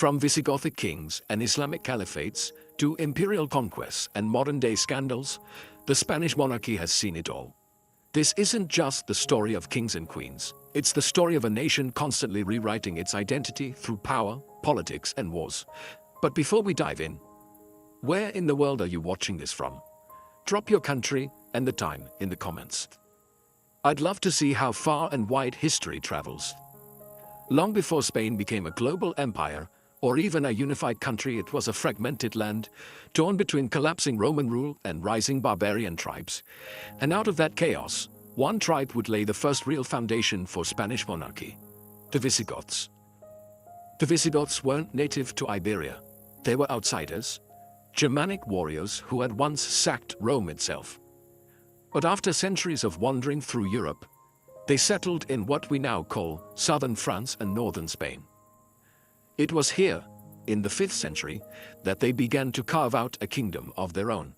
From Visigothic kings and Islamic caliphates to imperial conquests and modern-day scandals, the Spanish monarchy has seen it all. This isn't just the story of kings and queens. It's the story of a nation constantly rewriting its identity through power, politics, and wars. But before we dive in, where in the world are you watching this from? Drop your country and the time in the comments. I'd love to see how far and wide history travels. Long before Spain became a global empire, or even a unified country, it was a fragmented land, torn between collapsing Roman rule and rising barbarian tribes. And out of that chaos, one tribe would lay the first real foundation for Spanish monarchy: the Visigoths. The Visigoths weren't native to Iberia. They were outsiders, Germanic warriors who had once sacked Rome itself. But after centuries of wandering through Europe, they settled in what we now call southern France and northern Spain. It was here, in the 5th century, that they began to carve out a kingdom of their own.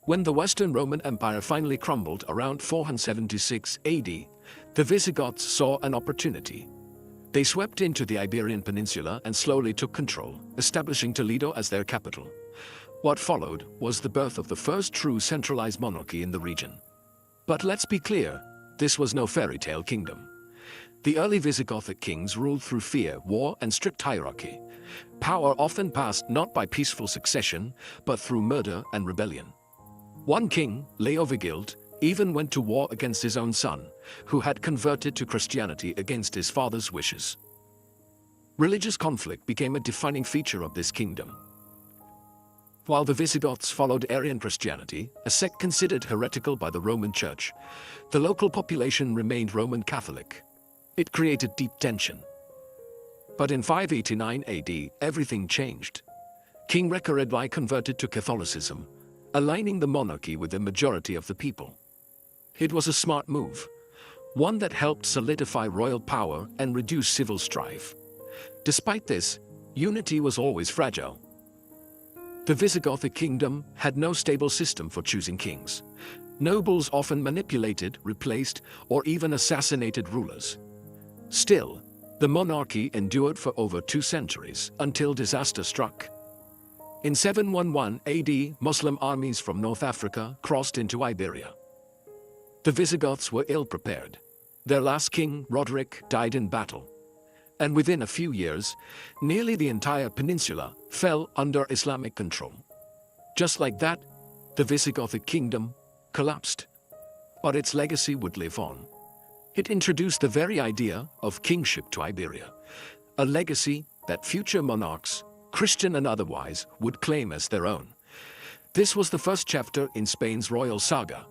When the Western Roman Empire finally crumbled around 476 AD, the Visigoths saw an opportunity. They swept into the Iberian Peninsula and slowly took control, establishing Toledo as their capital. What followed was the birth of the first true centralized monarchy in the region. But let's be clear, this was no fairy tale kingdom. The early Visigothic kings ruled through fear, war, and strict hierarchy. Power often passed not by peaceful succession, but through murder and rebellion. One king, Leovigild, even went to war against his own son, who had converted to Christianity against his father's wishes. Religious conflict became a defining feature of this kingdom. While the Visigoths followed Arian Christianity, a sect considered heretical by the Roman Church, the local population remained Roman Catholic. It created deep tension. But in 589 AD, everything changed. King Recaredvi converted to Catholicism, aligning the monarchy with the majority of the people. It was a smart move, one that helped solidify royal power and reduce civil strife. Despite this, unity was always fragile. The Visigothic kingdom had no stable system for choosing kings. Nobles often manipulated, replaced, or even assassinated rulers. Still, the monarchy endured for over 2 centuries until disaster struck. In 711 AD, Muslim armies from North Africa crossed into Iberia. The Visigoths were ill-prepared. Their last king, Roderick, died in battle. And within a few years, nearly the entire peninsula fell under Islamic control. Just like that, the Visigothic kingdom collapsed. But its legacy would live on. It introduced the very idea of kingship to Iberia, a legacy that future monarchs, Christian and otherwise, would claim as their own. This was the first chapter in Spain's royal saga,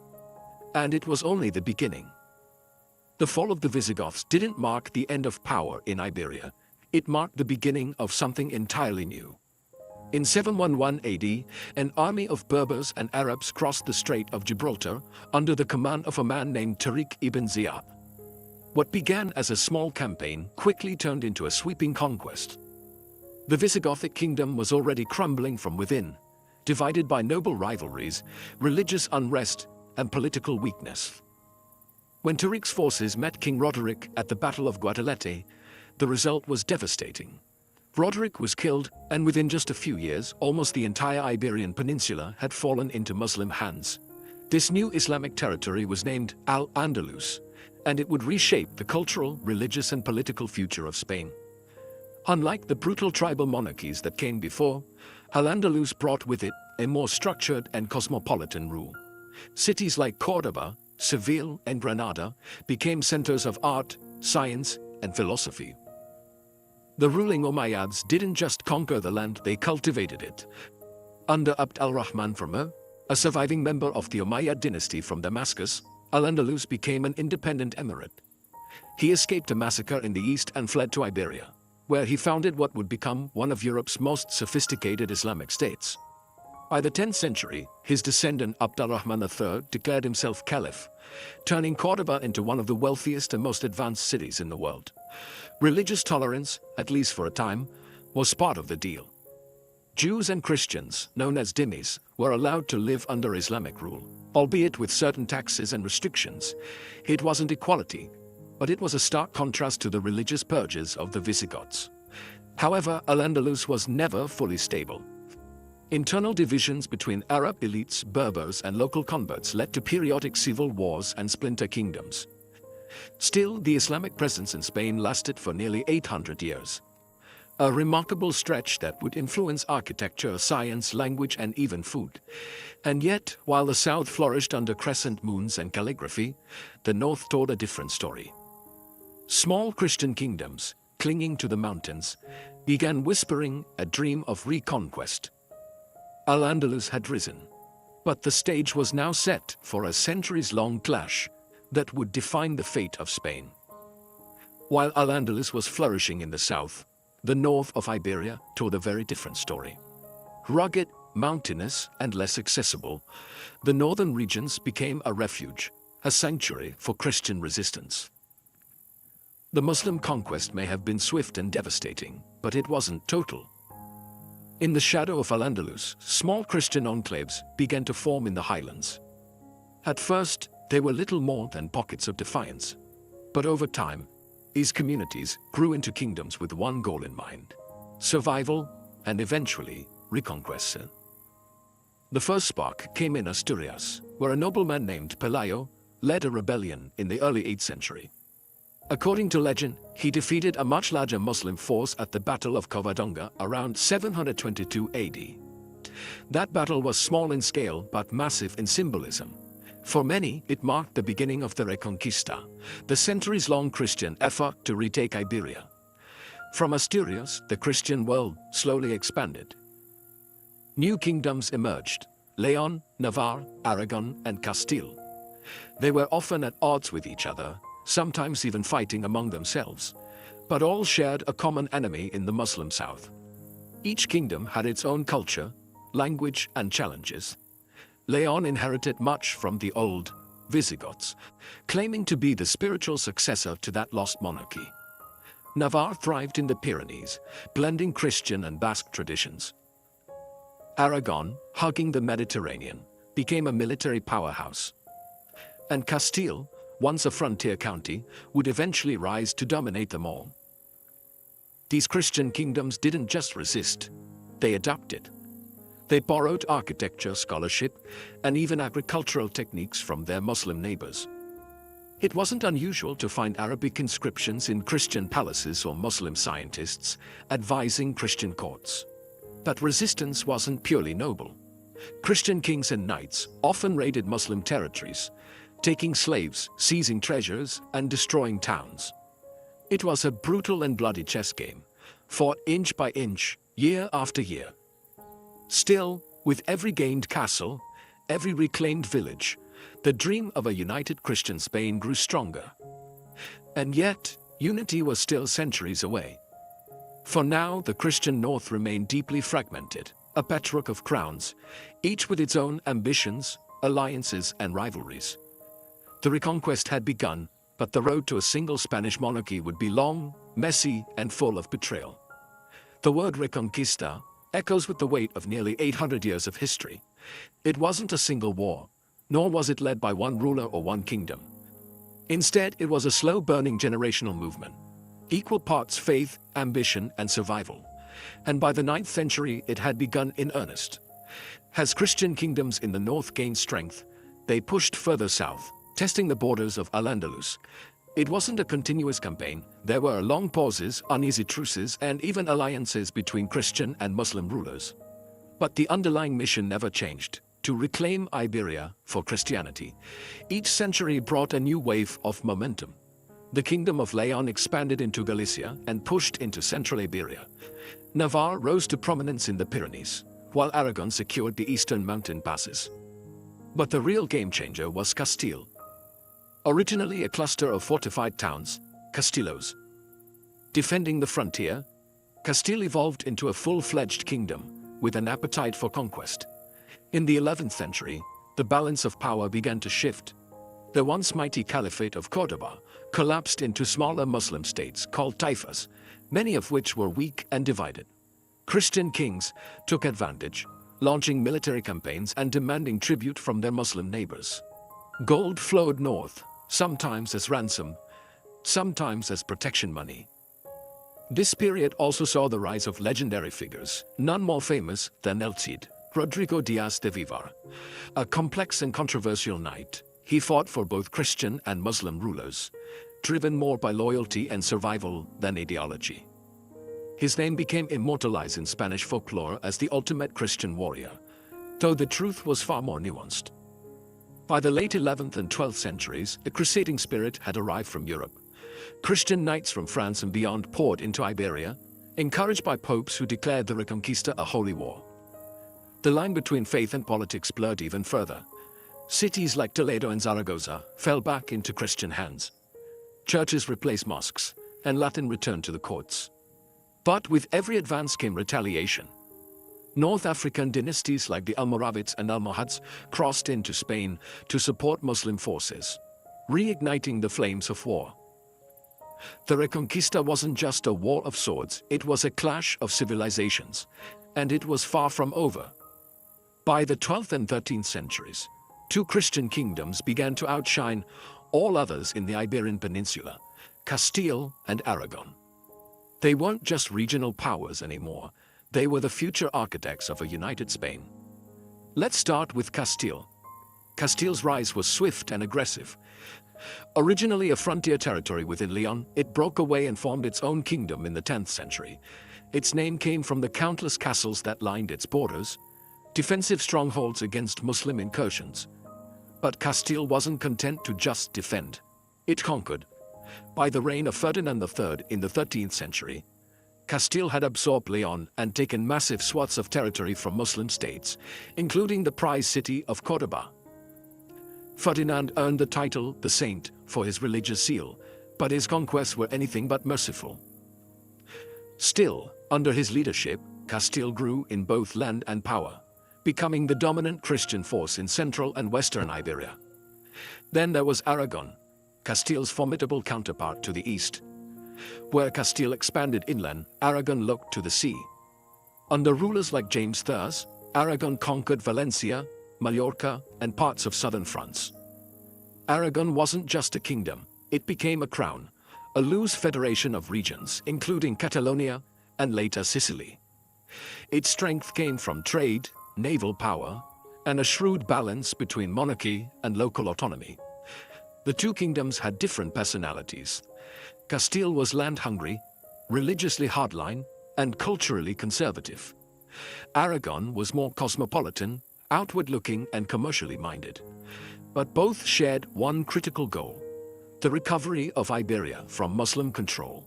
and it was only the beginning. The fall of the Visigoths didn't mark the end of power in Iberia. It marked the beginning of something entirely new. In 711 AD, an army of Berbers and Arabs crossed the Strait of Gibraltar under the command of a man named Tariq ibn Ziyad. What began as a small campaign quickly turned into a sweeping conquest. The Visigothic kingdom was already crumbling from within, divided by noble rivalries, religious unrest, and political weakness. When Tariq's forces met King Roderick at the Battle of Guadalete, the result was devastating. Roderick was killed, and within just a few years, almost the entire Iberian Peninsula had fallen into Muslim hands. This new Islamic territory was named Al-Andalus, and it would reshape the cultural, religious, and political future of Spain. Unlike the brutal tribal monarchies that came before, Al-Andalus brought with it a more structured and cosmopolitan rule. Cities like Córdoba, Seville, and Granada became centers of art, science, and philosophy. The ruling Umayyads didn't just conquer the land, they cultivated it. Under Abd al-Rahman Firmin, a surviving member of the Umayyad dynasty from Damascus, Al-Andalus became an independent emirate. He escaped a massacre in the east and fled to Iberia, where he founded what would become one of Europe's most sophisticated Islamic states. By the 10th century, his descendant Abd al-Rahman III declared himself caliph, turning Córdoba into one of the wealthiest and most advanced cities in the world. Religious tolerance, at least for a time, was part of the deal. Jews and Christians, known as dhimmis, were allowed to live under Islamic rule, albeit with certain taxes and restrictions. It wasn't equality, but it was a stark contrast to the religious purges of the Visigoths. However, Al-Andalus was never fully stable. Internal divisions between Arab elites, Berbers, and local converts led to periodic civil wars and splinter kingdoms. Still, the Islamic presence in Spain lasted for nearly 800 years. A remarkable stretch that would influence architecture, science, language, and even food. And yet, while the south flourished under crescent moons and calligraphy, the north told a different story. Small Christian kingdoms, clinging to the mountains, began whispering a dream of reconquest. Al-Andalus had risen, but the stage was now set for a centuries-long clash that would define the fate of Spain. While Al-Andalus was flourishing in the south, the north of Iberia told a very different story. Rugged, mountainous, and less accessible, the northern regions became a refuge, a sanctuary for Christian resistance. The Muslim conquest may have been swift and devastating, but it wasn't total. In the shadow of Al-Andalus, small Christian enclaves began to form in the highlands. At first, they were little more than pockets of defiance. But over time, these communities grew into kingdoms with one goal in mind: survival and eventually reconquest. The first spark came in Asturias, where a nobleman named Pelayo led a rebellion in the early 8th century. According to legend, he defeated a much larger Muslim force at the Battle of Covadonga around 722 AD. That battle was small in scale but massive in symbolism. For many, it marked the beginning of the Reconquista, the centuries-long Christian effort to retake Iberia. From Asturias, the Christian world slowly expanded. New kingdoms emerged: Leon, Navarre, Aragon, and Castile. They were often at odds with each other, sometimes even fighting among themselves, but all shared a common enemy in the Muslim south. Each kingdom had its own culture, language, and challenges. Leon inherited much from the old Visigoths, claiming to be the spiritual successor to that lost monarchy. Navarre thrived in the Pyrenees, blending Christian and Basque traditions. Aragon, hugging the Mediterranean, became a military powerhouse. And Castile, once a frontier county, would eventually rise to dominate them all. These Christian kingdoms didn't just resist, they adapted. They borrowed architecture, scholarship, and even agricultural techniques from their Muslim neighbors. It wasn't unusual to find Arabic inscriptions in Christian palaces or Muslim scientists advising Christian courts. But resistance wasn't purely noble. Christian kings and knights often raided Muslim territories, taking slaves, seizing treasures, and destroying towns. It was a brutal and bloody chess game, fought inch by inch, year after year. Still, with every gained castle, every reclaimed village, the dream of a united Christian Spain grew stronger. And yet, unity was still centuries away. For now, the Christian North remained deeply fragmented, a patchwork of crowns, each with its own ambitions, alliances, and rivalries. The Reconquest had begun, but the road to a single Spanish monarchy would be long, messy, and full of betrayal. The word Reconquista echoes with the weight of nearly 800 years of history. It wasn't a single war, nor was it led by one ruler or one kingdom. Instead, it was a slow-burning generational movement, equal parts faith, ambition, and survival. And by the 9th century, it had begun in earnest. As Christian kingdoms in the north gained strength, they pushed further south, testing the borders of Al-Andalus. It wasn't a continuous campaign. There were long pauses, uneasy truces, and even alliances between Christian and Muslim rulers. But the underlying mission never changed: to reclaim Iberia for Christianity. Each century brought a new wave of momentum. The kingdom of Leon expanded into Galicia and pushed into central Iberia. Navarre rose to prominence in the Pyrenees, while Aragon secured the eastern mountain passes. But the real game-changer was Castile. Originally a cluster of fortified towns, castillos. Defending the frontier, Castile evolved into a full-fledged kingdom with an appetite for conquest. In the 11th century, the balance of power began to shift. The once mighty Caliphate of Córdoba collapsed into smaller Muslim states called taifas, many of which were weak and divided. Christian kings took advantage, launching military campaigns and demanding tribute from their Muslim neighbors. Gold flowed north, sometimes as ransom, sometimes as protection money. This period also saw the rise of legendary figures, none more famous than El Cid, Rodrigo Diaz de Vivar. A complex and controversial knight, he fought for both Christian and Muslim rulers, driven more by loyalty and survival than ideology. His name became immortalized in Spanish folklore as the ultimate Christian warrior, though the truth was far more nuanced. By the late 11th and 12th centuries, a crusading spirit had arrived from Europe. Christian knights from France and beyond poured into Iberia, encouraged by popes who declared the Reconquista a holy war. The line between faith and politics blurred even further. Cities like Toledo and Zaragoza fell back into Christian hands. Churches replaced mosques, and Latin returned to the courts. But with every advance came retaliation. North African dynasties like the Almoravids and Almohads crossed into Spain to support Muslim forces, reigniting the flames of war. The Reconquista wasn't just a war of swords, it was a clash of civilizations, and it was far from over. By the 12th and 13th centuries, two Christian kingdoms began to outshine all others in the Iberian Peninsula, Castile and Aragon. They weren't just regional powers anymore, they were the future architects of a united Spain. Let's start with Castile. Castile's rise was swift and aggressive. Originally a frontier territory within Leon, it broke away and formed its own kingdom in the 10th century. Its name came from the countless castles that lined its borders, defensive strongholds against Muslim incursions. But Castile wasn't content to just defend. It conquered. By the reign of Ferdinand III in the 13th century, Castile had absorbed Leon and taken massive swaths of territory from Muslim states, including the prized city of Córdoba. Ferdinand earned the title the Saint for his religious zeal, but his conquests were anything but merciful. Still, under his leadership, Castile grew in both land and power, becoming the dominant Christian force in central and western Iberia. Then there was Aragon, Castile's formidable counterpart to the east. Where Castile expanded inland, Aragon looked to the sea. Under rulers like James Thurs, Aragon conquered Valencia, Mallorca, and parts of southern France. Aragon wasn't just a kingdom, it became a crown, a loose federation of regions, including Catalonia and later Sicily. Its strength came from trade, naval power, and a shrewd balance between monarchy and local autonomy. The two kingdoms had different personalities. Castile was land-hungry, religiously hardline, and culturally conservative. Aragon was more cosmopolitan, outward-looking, and commercially minded. But both shared one critical goal: the recovery of Iberia from Muslim control.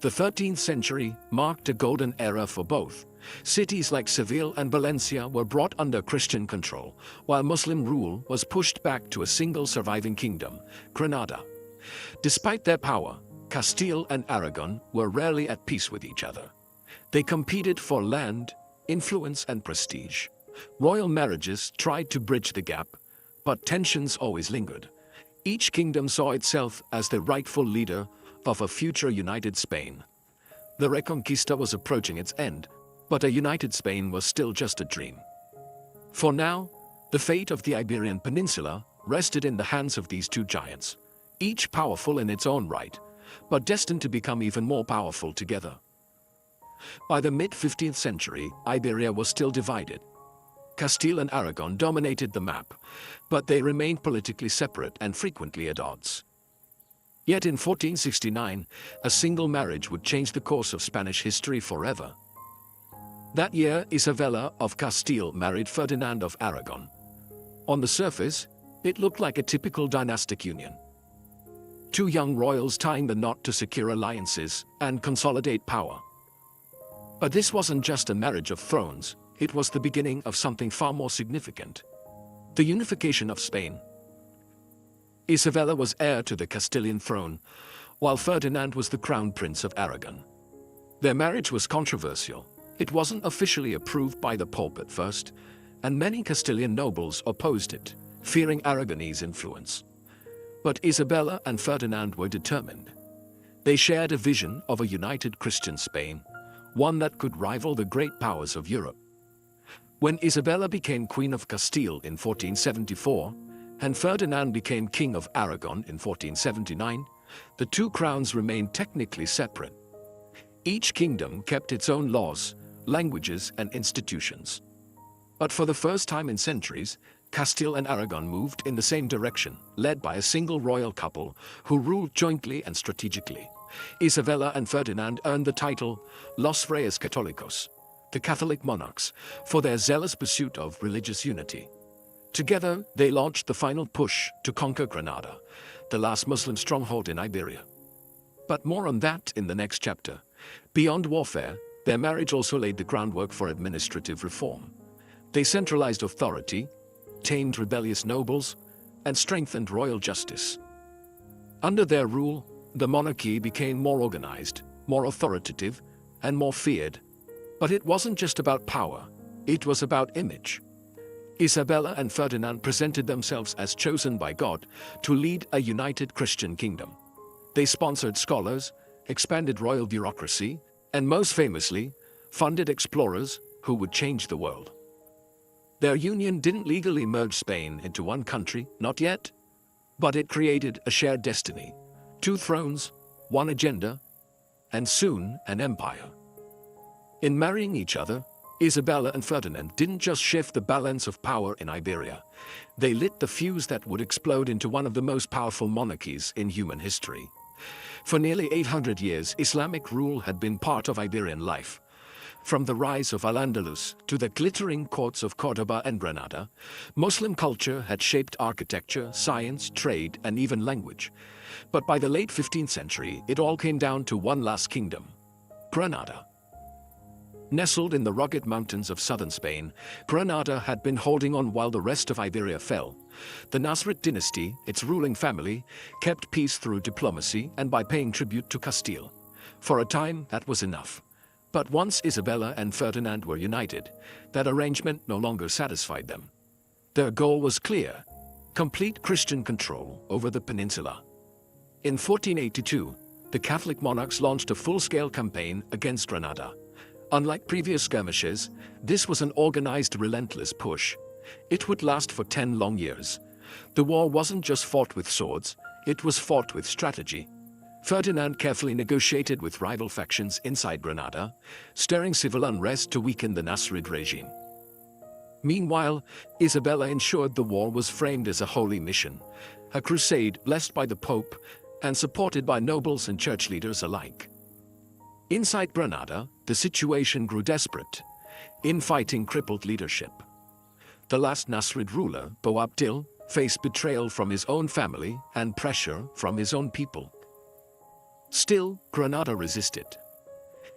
The 13th century marked a golden era for both. Cities like Seville and Valencia were brought under Christian control, while Muslim rule was pushed back to a single surviving kingdom, Granada. Despite their power, Castile and Aragon were rarely at peace with each other. They competed for land, influence, and prestige. Royal marriages tried to bridge the gap, but tensions always lingered. Each kingdom saw itself as the rightful leader of a future united Spain. The Reconquista was approaching its end, but a united Spain was still just a dream. For now, the fate of the Iberian Peninsula rested in the hands of these two giants, each powerful in its own right, but destined to become even more powerful together. By the mid-15th century, Iberia was still divided. Castile and Aragon dominated the map, but they remained politically separate and frequently at odds. Yet in 1469, a single marriage would change the course of Spanish history forever. That year, Isabella of Castile married Ferdinand of Aragon. On the surface, it looked like a typical dynastic union. Two young royals tying the knot to secure alliances and consolidate power. But this wasn't just a marriage of thrones, it was the beginning of something far more significant: the unification of Spain. Isabella was heir to the Castilian throne, while Ferdinand was the crown prince of Aragon. Their marriage was controversial. It wasn't officially approved by the Pope at first, and many Castilian nobles opposed it, fearing Aragonese influence. But Isabella and Ferdinand were determined. They shared a vision of a united Christian Spain, one that could rival the great powers of Europe. When Isabella became Queen of Castile in 1474, and Ferdinand became King of Aragon in 1479, the two crowns remained technically separate. Each kingdom kept its own laws, languages, and institutions. But for the first time in centuries, Castile and Aragon moved in the same direction, led by a single royal couple who ruled jointly and strategically. Isabella and Ferdinand earned the title Los Reyes Católicos, the Catholic monarchs, for their zealous pursuit of religious unity. Together, they launched the final push to conquer Granada, the last Muslim stronghold in Iberia. But more on that in the next chapter. Beyond warfare, their marriage also laid the groundwork for administrative reform. They centralized authority, tamed rebellious nobles, and strengthened royal justice. Under their rule, the monarchy became more organized, more authoritative, and more feared. But it wasn't just about power, it was about image. Isabella and Ferdinand presented themselves as chosen by God to lead a united Christian kingdom. They sponsored scholars, expanded royal bureaucracy, and most famously, funded explorers who would change the world. Their union didn't legally merge Spain into one country, not yet, but it created a shared destiny, 2 thrones, 1 agenda, and soon an empire. In marrying each other, Isabella and Ferdinand didn't just shift the balance of power in Iberia, they lit the fuse that would explode into one of the most powerful monarchies in human history. For nearly 800 years, Islamic rule had been part of Iberian life. From the rise of Al-Andalus to the glittering courts of Córdoba and Granada, Muslim culture had shaped architecture, science, trade, and even language. But by the late 15th century, it all came down to one last kingdom: Granada. Nestled in the rugged mountains of southern Spain, Granada had been holding on while the rest of Iberia fell. The Nasrid dynasty, its ruling family, kept peace through diplomacy and by paying tribute to Castile. For a time, that was enough. But once Isabella and Ferdinand were united, that arrangement no longer satisfied them. Their goal was clear: complete Christian control over the peninsula. In 1482, the Catholic monarchs launched a full-scale campaign against Granada. Unlike previous skirmishes, this was an organized, relentless push. It would last for 10 long years. The war wasn't just fought with swords, it was fought with strategy. Ferdinand carefully negotiated with rival factions inside Granada, stirring civil unrest to weaken the Nasrid regime. Meanwhile, Isabella ensured the war was framed as a holy mission, a crusade blessed by the Pope and supported by nobles and church leaders alike. Inside Granada, the situation grew desperate. Infighting crippled leadership. The last Nasrid ruler, Boabdil, faced betrayal from his own family and pressure from his own people. Still, Granada resisted.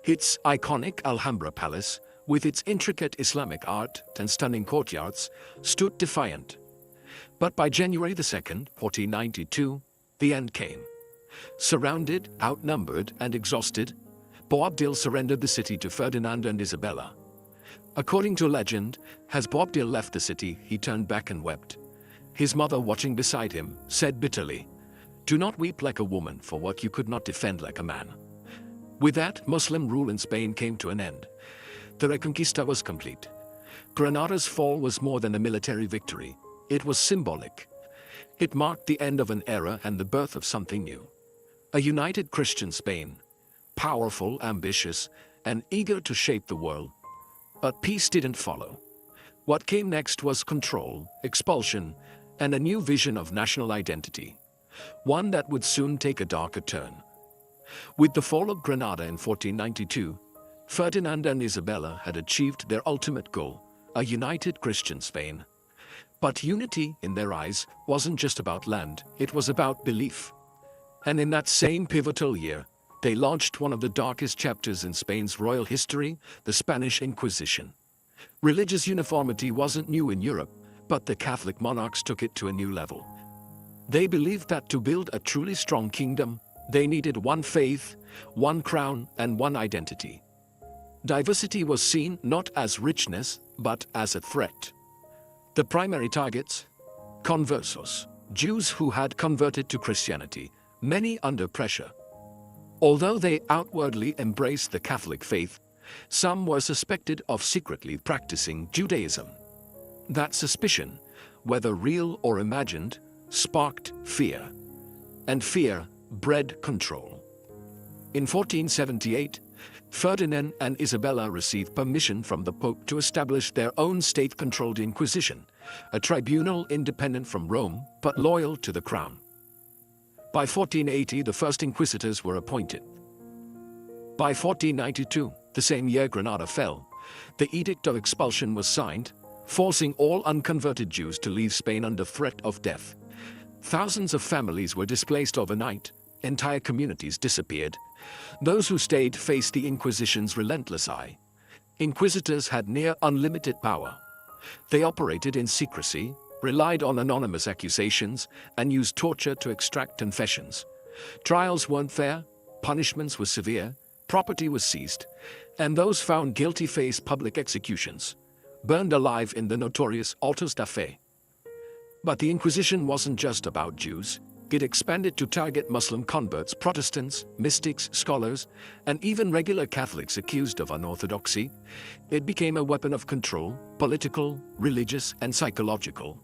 Its iconic Alhambra palace, with its intricate Islamic art and stunning courtyards, stood defiant. But by January 2nd, 1492, the end came. Surrounded, outnumbered, and exhausted, Boabdil surrendered the city to Ferdinand and Isabella. According to legend, as Boabdil left the city, he turned back and wept. His mother, watching beside him, said bitterly, "Do not weep like a woman for what you could not defend like a man." With that, Muslim rule in Spain came to an end. The Reconquista was complete. Granada's fall was more than a military victory. It was symbolic. It marked the end of an era and the birth of something new. A united Christian Spain, powerful, ambitious, and eager to shape the world. But peace didn't follow. What came next was control, expulsion, and a new vision of national identity. One that would soon take a darker turn. With the fall of Granada in 1492, Ferdinand and Isabella had achieved their ultimate goal, a united Christian Spain. But unity, in their eyes, wasn't just about land, it was about belief. And in that same pivotal year, they launched one of the darkest chapters in Spain's royal history, the Spanish Inquisition. Religious uniformity wasn't new in Europe, but the Catholic monarchs took it to a new level. They believed that to build a truly strong kingdom, they needed one faith, one crown, and one identity. Diversity was seen not as richness, but as a threat. The primary targets? Conversos, Jews who had converted to Christianity, many under pressure. Although they outwardly embraced the Catholic faith, some were suspected of secretly practicing Judaism. That suspicion, whether real or imagined, sparked fear. And fear bred control. In 1478, Ferdinand and Isabella received permission from the Pope to establish their own state-controlled Inquisition, a tribunal independent from Rome but loyal to the crown. By 1480, the first inquisitors were appointed. By 1492, the same year Granada fell, the Edict of Expulsion was signed, forcing all unconverted Jews to leave Spain under threat of death. Thousands of families were displaced overnight, entire communities disappeared. Those who stayed faced the Inquisition's relentless eye. Inquisitors had near unlimited power. They operated in secrecy, relied on anonymous accusations, and used torture to extract confessions. Trials weren't fair, punishments were severe, property was seized, and those found guilty faced public executions, burned alive in the notorious autos da fe. But the Inquisition wasn't just about Jews. It expanded to target Muslim converts, Protestants, mystics, scholars, and even regular Catholics accused of unorthodoxy. It became a weapon of control, political, religious, and psychological.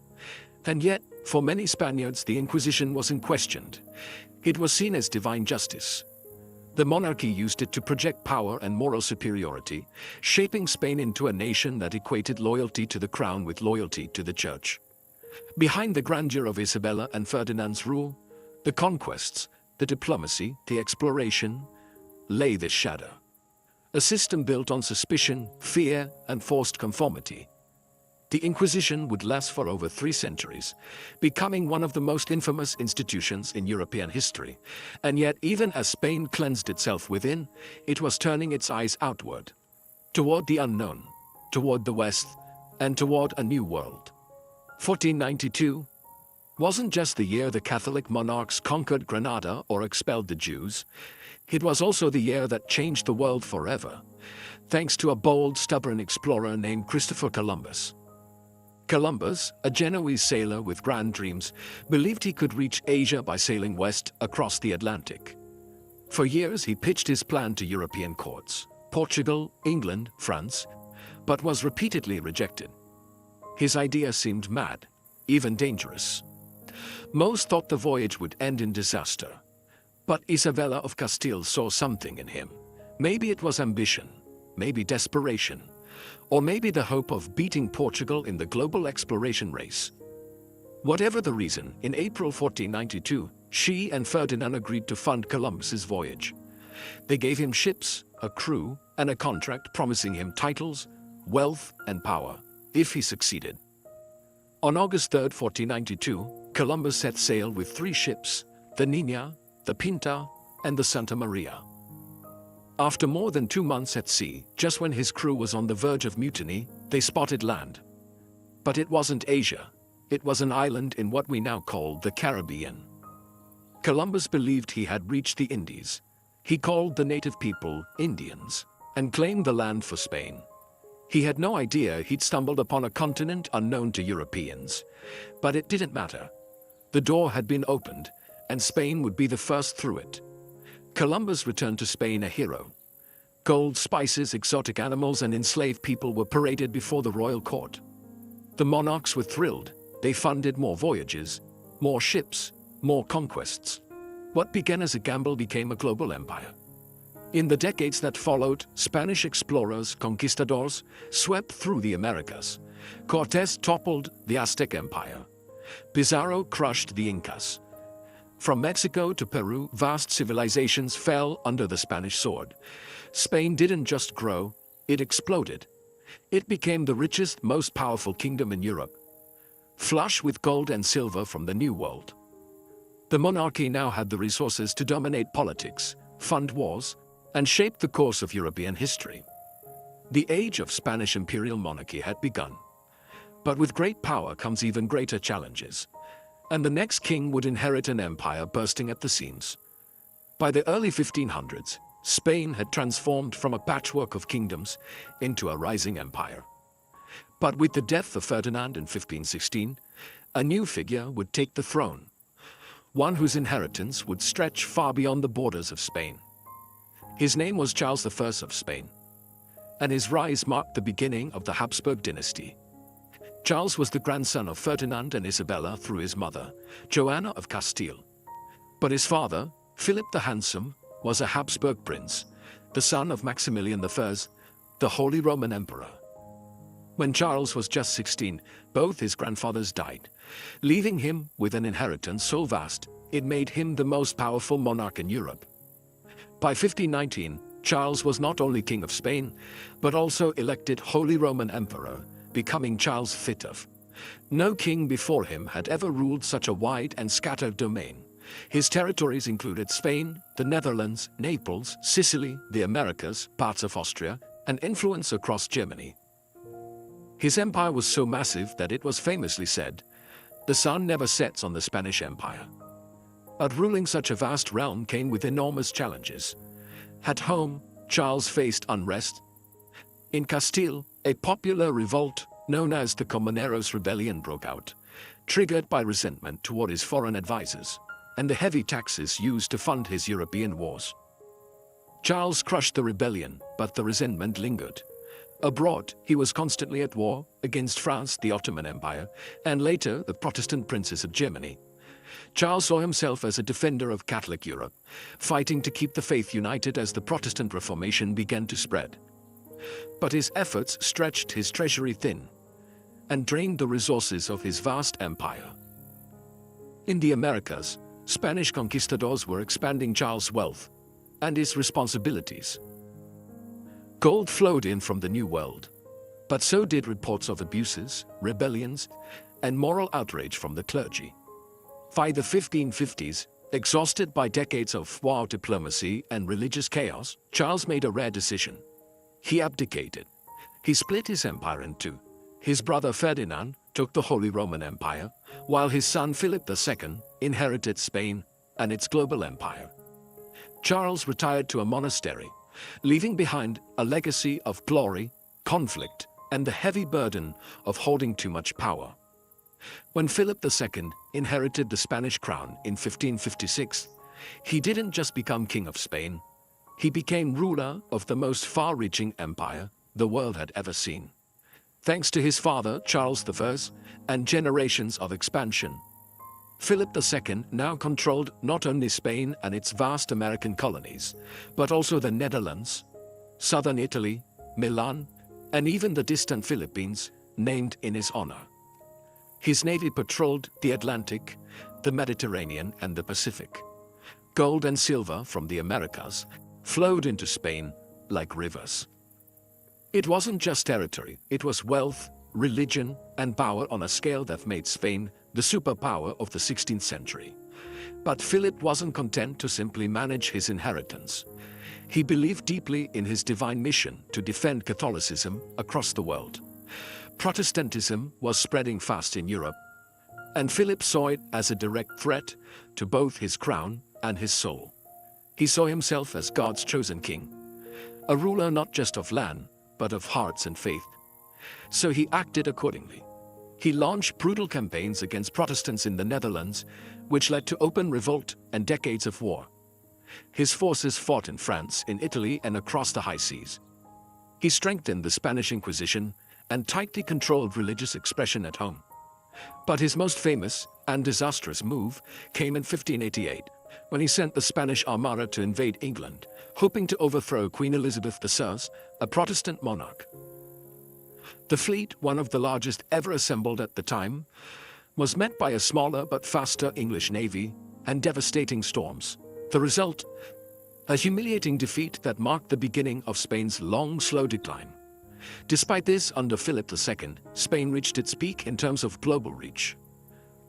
And yet, for many Spaniards, the Inquisition wasn't questioned. It was seen as divine justice. The monarchy used it to project power and moral superiority, shaping Spain into a nation that equated loyalty to the crown with loyalty to the church. Behind the grandeur of Isabella and Ferdinand's rule, the conquests, the diplomacy, the exploration, lay this shadow. A system built on suspicion, fear, and forced conformity. The Inquisition would last for over 3 centuries, becoming one of the most infamous institutions in European history. And yet, even as Spain cleansed itself within, it was turning its eyes outward, toward the unknown, toward the West, and toward a new world. 1492 wasn't just the year the Catholic monarchs conquered Granada or expelled the Jews. It was also the year that changed the world forever, thanks to a bold, stubborn explorer named Christopher Columbus. Columbus, a Genoese sailor with grand dreams, believed he could reach Asia by sailing west across the Atlantic. For years, he pitched his plan to European courts, Portugal, England, France, but was repeatedly rejected. His idea seemed mad, even dangerous. Most thought the voyage would end in disaster. But Isabella of Castile saw something in him. Maybe it was ambition, maybe desperation, or maybe the hope of beating Portugal in the global exploration race. Whatever the reason, in April 1492, she and Ferdinand agreed to fund Columbus's voyage. They gave him ships, a crew, and a contract promising him titles, wealth, and power, if he succeeded. On August 3, 1492, Columbus set sail with 3 ships, the Niña, the Pinta, and the Santa Maria. After more than 2 months at sea, just when his crew was on the verge of mutiny, they spotted land. But it wasn't Asia. It was an island in what we now call the Caribbean. Columbus believed he had reached the Indies. He called the native people Indians and claimed the land for Spain. He had no idea he'd stumbled upon a continent unknown to Europeans. But it didn't matter. The door had been opened, and Spain would be the first through it. Columbus returned to Spain a hero. Gold, spices, exotic animals, and enslaved people were paraded before the royal court. The monarchs were thrilled. They funded more voyages, more ships, more conquests. What began as a gamble became a global empire. In the decades that followed, Spanish explorers, conquistadors, swept through the Americas. Cortés toppled the Aztec Empire. Pizarro crushed the Incas. From Mexico to Peru, vast civilizations fell under the Spanish sword. Spain didn't just grow, it exploded. It became the richest, most powerful kingdom in Europe, flush with gold and silver from the New World. The monarchy now had the resources to dominate politics, fund wars, and shape the course of European history. The age of Spanish imperial monarchy had begun. But with great power comes even greater challenges. And the next king would inherit an empire bursting at the seams. By the early 1500s, Spain had transformed from a patchwork of kingdoms into a rising empire. But with the death of Ferdinand in 1516, a new figure would take the throne, one whose inheritance would stretch far beyond the borders of Spain. His name was Charles I of Spain, and his rise marked the beginning of the Habsburg dynasty. Charles was the grandson of Ferdinand and Isabella through his mother, Joanna of Castile. But his father, Philip the Handsome, was a Habsburg prince, the son of Maximilian I, the Holy Roman Emperor. When Charles was just 16, both his grandfathers died, leaving him with an inheritance so vast it made him the most powerful monarch in Europe. By 1519, Charles was not only King of Spain, but also elected Holy Roman Emperor, becoming Charles V. No king before him had ever ruled such a wide and scattered domain. His territories included Spain, the Netherlands, Naples, Sicily, the Americas, parts of Austria, and influence across Germany. His empire was so massive that it was famously said, "The sun never sets on the Spanish Empire." But ruling such a vast realm came with enormous challenges. At home, Charles faced unrest. In Castile, a popular revolt known as the Comuneros Rebellion broke out, triggered by resentment toward his foreign advisors and the heavy taxes used to fund his European wars. Charles crushed the rebellion, but the resentment lingered. Abroad, he was constantly at war against France, the Ottoman Empire, and later the Protestant princes of Germany. Charles saw himself as a defender of Catholic Europe, fighting to keep the faith united as the Protestant Reformation began to spread. But his efforts stretched his treasury thin and drained the resources of his vast empire. In the Americas, Spanish conquistadors were expanding Charles' wealth and his responsibilities. Gold flowed in from the New World, but so did reports of abuses, rebellions, and moral outrage from the clergy. By the 1550s, exhausted by decades of war diplomacy and religious chaos, Charles made a rare decision. He abdicated. He split his empire in two. His brother Ferdinand took the Holy Roman Empire, while his son Philip II inherited Spain and its global empire. Charles retired to a monastery, leaving behind a legacy of glory, conflict, and the heavy burden of holding too much power. When Philip II inherited the Spanish crown in 1556, he didn't just become King of Spain, he became ruler of the most far-reaching empire the world had ever seen. Thanks to his father, Charles I, and generations of expansion, Philip II now controlled not only Spain and its vast American colonies, but also the Netherlands, southern Italy, Milan, and even the distant Philippines, named in his honor. His navy patrolled the Atlantic, the Mediterranean, and the Pacific. Gold and silver from the Americas flowed into Spain like rivers. It wasn't just territory, it was wealth, religion, and power on a scale that made Spain the superpower of the 16th century. But Philip wasn't content to simply manage his inheritance. He believed deeply in his divine mission to defend Catholicism across the world. Protestantism was spreading fast in Europe, and Philip saw it as a direct threat to both his crown and his soul. He saw himself as God's chosen king, a ruler not just of land, but of hearts and faith. So he acted accordingly. He launched brutal campaigns against Protestants in the Netherlands, which led to open revolt and decades of war. His forces fought in France, in Italy, and across the high seas. He strengthened the Spanish Inquisition and tightly controlled religious expression at home. But his most famous and disastrous move came in 1588, when he sent the Spanish Armada to invade England, hoping to overthrow Queen Elizabeth I, a Protestant monarch. The fleet, one of the largest ever assembled at the time, was met by a smaller but faster English navy and devastating storms. The result? A humiliating defeat that marked the beginning of Spain's long, slow decline. Despite this, under Philip II, Spain reached its peak in terms of global reach.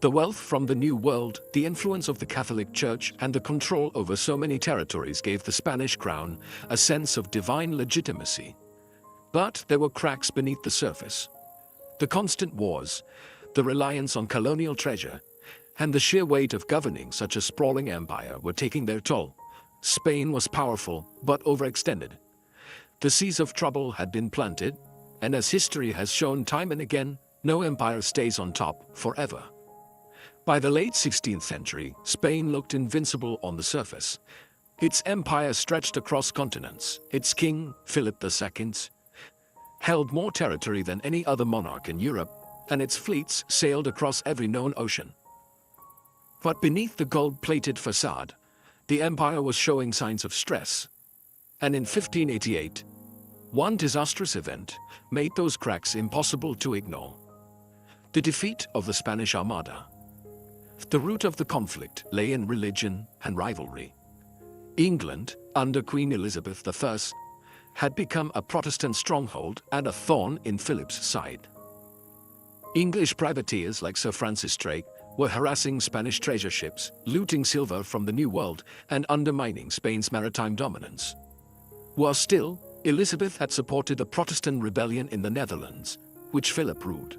The wealth from the New World, the influence of the Catholic Church, and the control over so many territories gave the Spanish crown a sense of divine legitimacy. But there were cracks beneath the surface. The constant wars, the reliance on colonial treasure, and the sheer weight of governing such a sprawling empire were taking their toll. Spain was powerful, but overextended. The seeds of trouble had been planted, and as history has shown time and again, no empire stays on top forever. By the late 16th century, Spain looked invincible on the surface. Its empire stretched across continents. Its king, Philip II, held more territory than any other monarch in Europe, and its fleets sailed across every known ocean. But beneath the gold-plated facade, the empire was showing signs of stress. And in 1588, one disastrous event made those cracks impossible to ignore. The defeat of the Spanish Armada. The root of the conflict lay in religion and rivalry. England, under Queen Elizabeth I, had become a Protestant stronghold and a thorn in Philip's side. English privateers like Sir Francis Drake were harassing Spanish treasure ships, looting silver from the New World, and undermining Spain's maritime dominance. Worse still, Elizabeth had supported the Protestant rebellion in the Netherlands, which Philip ruled.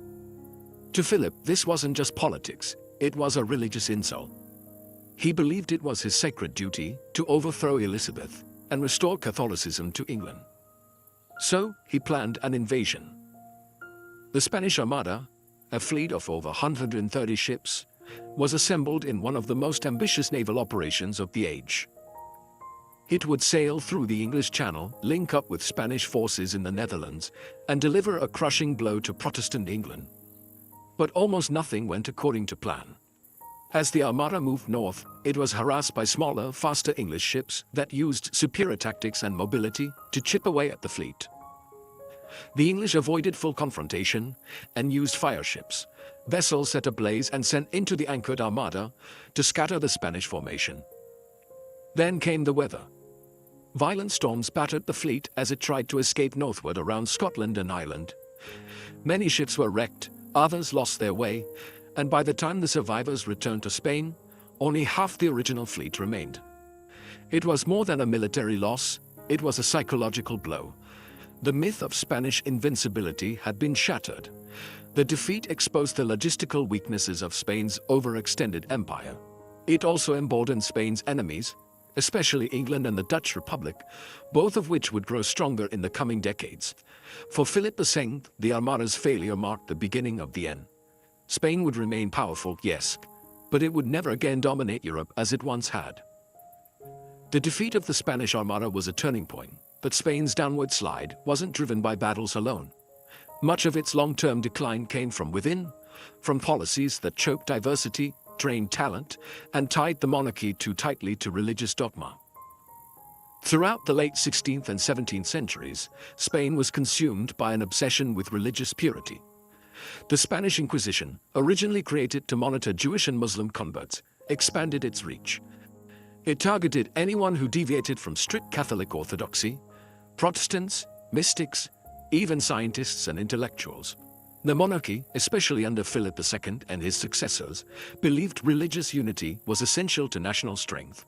To Philip, this wasn't just politics, it was a religious insult. He believed it was his sacred duty to overthrow Elizabeth and restore Catholicism to England. So, he planned an invasion. The Spanish Armada, a fleet of over 130 ships, was assembled in one of the most ambitious naval operations of the age. It would sail through the English Channel, link up with Spanish forces in the Netherlands, and deliver a crushing blow to Protestant England. But almost nothing went according to plan. As the Armada moved north, it was harassed by smaller, faster English ships that used superior tactics and mobility to chip away at the fleet. The English avoided full confrontation and used fire ships, vessels set ablaze and sent into the anchored Armada to scatter the Spanish formation. Then came the weather. Violent storms battered the fleet as it tried to escape northward around Scotland and Ireland. Many ships were wrecked, others lost their way, and by the time the survivors returned to Spain, only half the original fleet remained. It was more than a military loss, it was a psychological blow. The myth of Spanish invincibility had been shattered. The defeat exposed the logistical weaknesses of Spain's overextended empire. It also emboldened Spain's enemies, especially England and the Dutch Republic, both of which would grow stronger in the coming decades. For Philip II, the Armada's failure marked the beginning of the end. Spain would remain powerful, yes, but it would never again dominate Europe as it once had. The defeat of the Spanish Armada was a turning point. But Spain's downward slide wasn't driven by battles alone. Much of its long-term decline came from within, from policies that choked diversity, drained talent, and tied the monarchy too tightly to religious dogma. Throughout the late 16th and 17th centuries, Spain was consumed by an obsession with religious purity. The Spanish Inquisition, originally created to monitor Jewish and Muslim converts, expanded its reach. It targeted anyone who deviated from strict Catholic orthodoxy, Protestants, mystics, even scientists and intellectuals. The monarchy, especially under Philip II and his successors, believed religious unity was essential to national strength.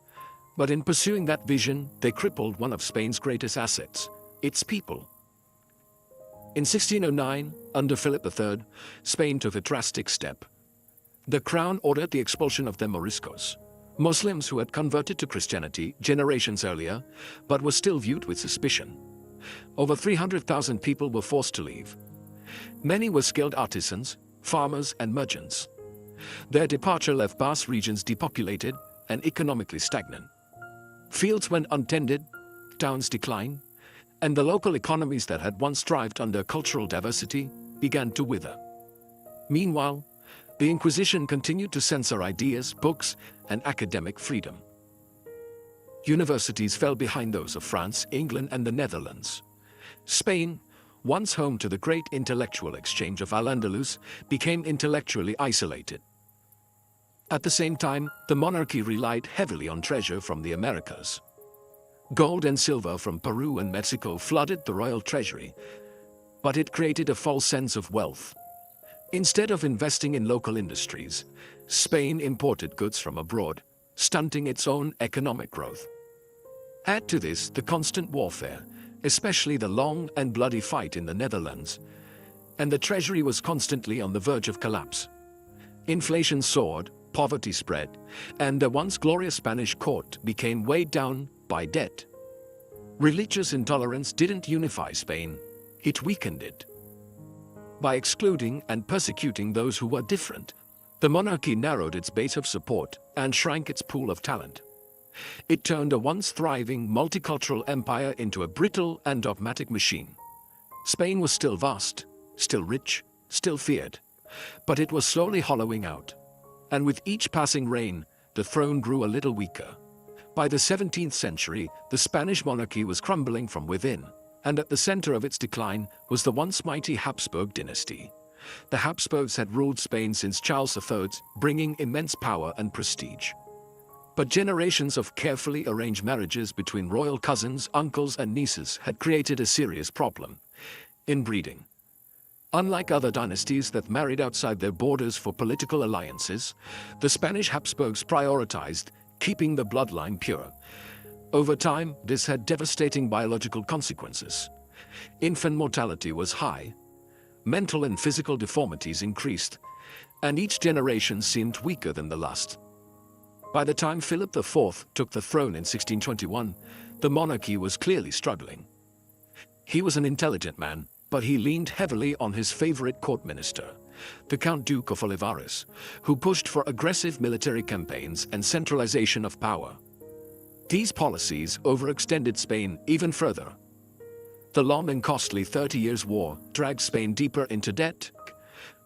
But in pursuing that vision, they crippled one of Spain's greatest assets, its people. In 1609, under Philip III, Spain took a drastic step. The crown ordered the expulsion of the Moriscos, Muslims who had converted to Christianity generations earlier, but were still viewed with suspicion. Over 300,000 people were forced to leave. Many were skilled artisans, farmers, and merchants. Their departure left vast regions depopulated and economically stagnant. Fields went untended, towns declined, and the local economies that had once thrived under cultural diversity began to wither. Meanwhile, the Inquisition continued to censor ideas, books, and academic freedom. Universities fell behind those of France, England, and the Netherlands. Spain, once home to the great intellectual exchange of Al-Andalus, became intellectually isolated. At the same time, the monarchy relied heavily on treasure from the Americas. Gold and silver from Peru and Mexico flooded the royal treasury, but it created a false sense of wealth. Instead of investing in local industries, Spain imported goods from abroad, stunting its own economic growth. Add to this the constant warfare, especially the long and bloody fight in the Netherlands, and the treasury was constantly on the verge of collapse. Inflation soared, poverty spread, and the once glorious Spanish court became weighed down by debt. Religious intolerance didn't unify Spain, it weakened it. By excluding and persecuting those who were different, the monarchy narrowed its base of support and shrank its pool of talent. It turned a once thriving multicultural empire into a brittle and dogmatic machine. Spain was still vast, still rich, still feared, but it was slowly hollowing out. And with each passing reign, the throne grew a little weaker. By the 17th century, the Spanish monarchy was crumbling from within, and at the center of its decline was the once mighty Habsburg dynasty. The Habsburgs had ruled Spain since Charles III, bringing immense power and prestige. But generations of carefully arranged marriages between royal cousins, uncles, and nieces had created a serious problem: inbreeding. Unlike other dynasties that married outside their borders for political alliances, the Spanish Habsburgs prioritized keeping the bloodline pure. Over time, this had devastating biological consequences. Infant mortality was high, mental and physical deformities increased, and each generation seemed weaker than the last. By the time Philip IV took the throne in 1621, the monarchy was clearly struggling. He was an intelligent man, but he leaned heavily on his favorite court minister, the Count Duke of Olivares, who pushed for aggressive military campaigns and centralization of power. These policies overextended Spain even further. The long and costly 30 Years' War dragged Spain deeper into debt,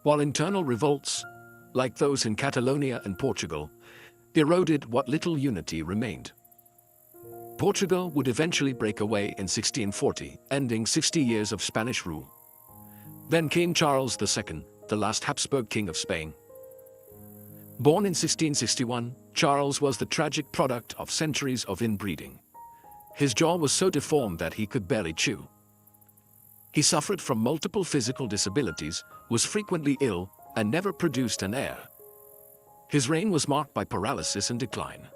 while internal revolts, like those in Catalonia and Portugal, eroded what little unity remained. Portugal would eventually break away in 1640, ending 60 years of Spanish rule. Then came Charles II, the last Habsburg king of Spain. Born in 1661, Charles was the tragic product of centuries of inbreeding. His jaw was so deformed that he could barely chew. He suffered from multiple physical disabilities, was frequently ill, and never produced an heir. His reign was marked by paralysis and decline.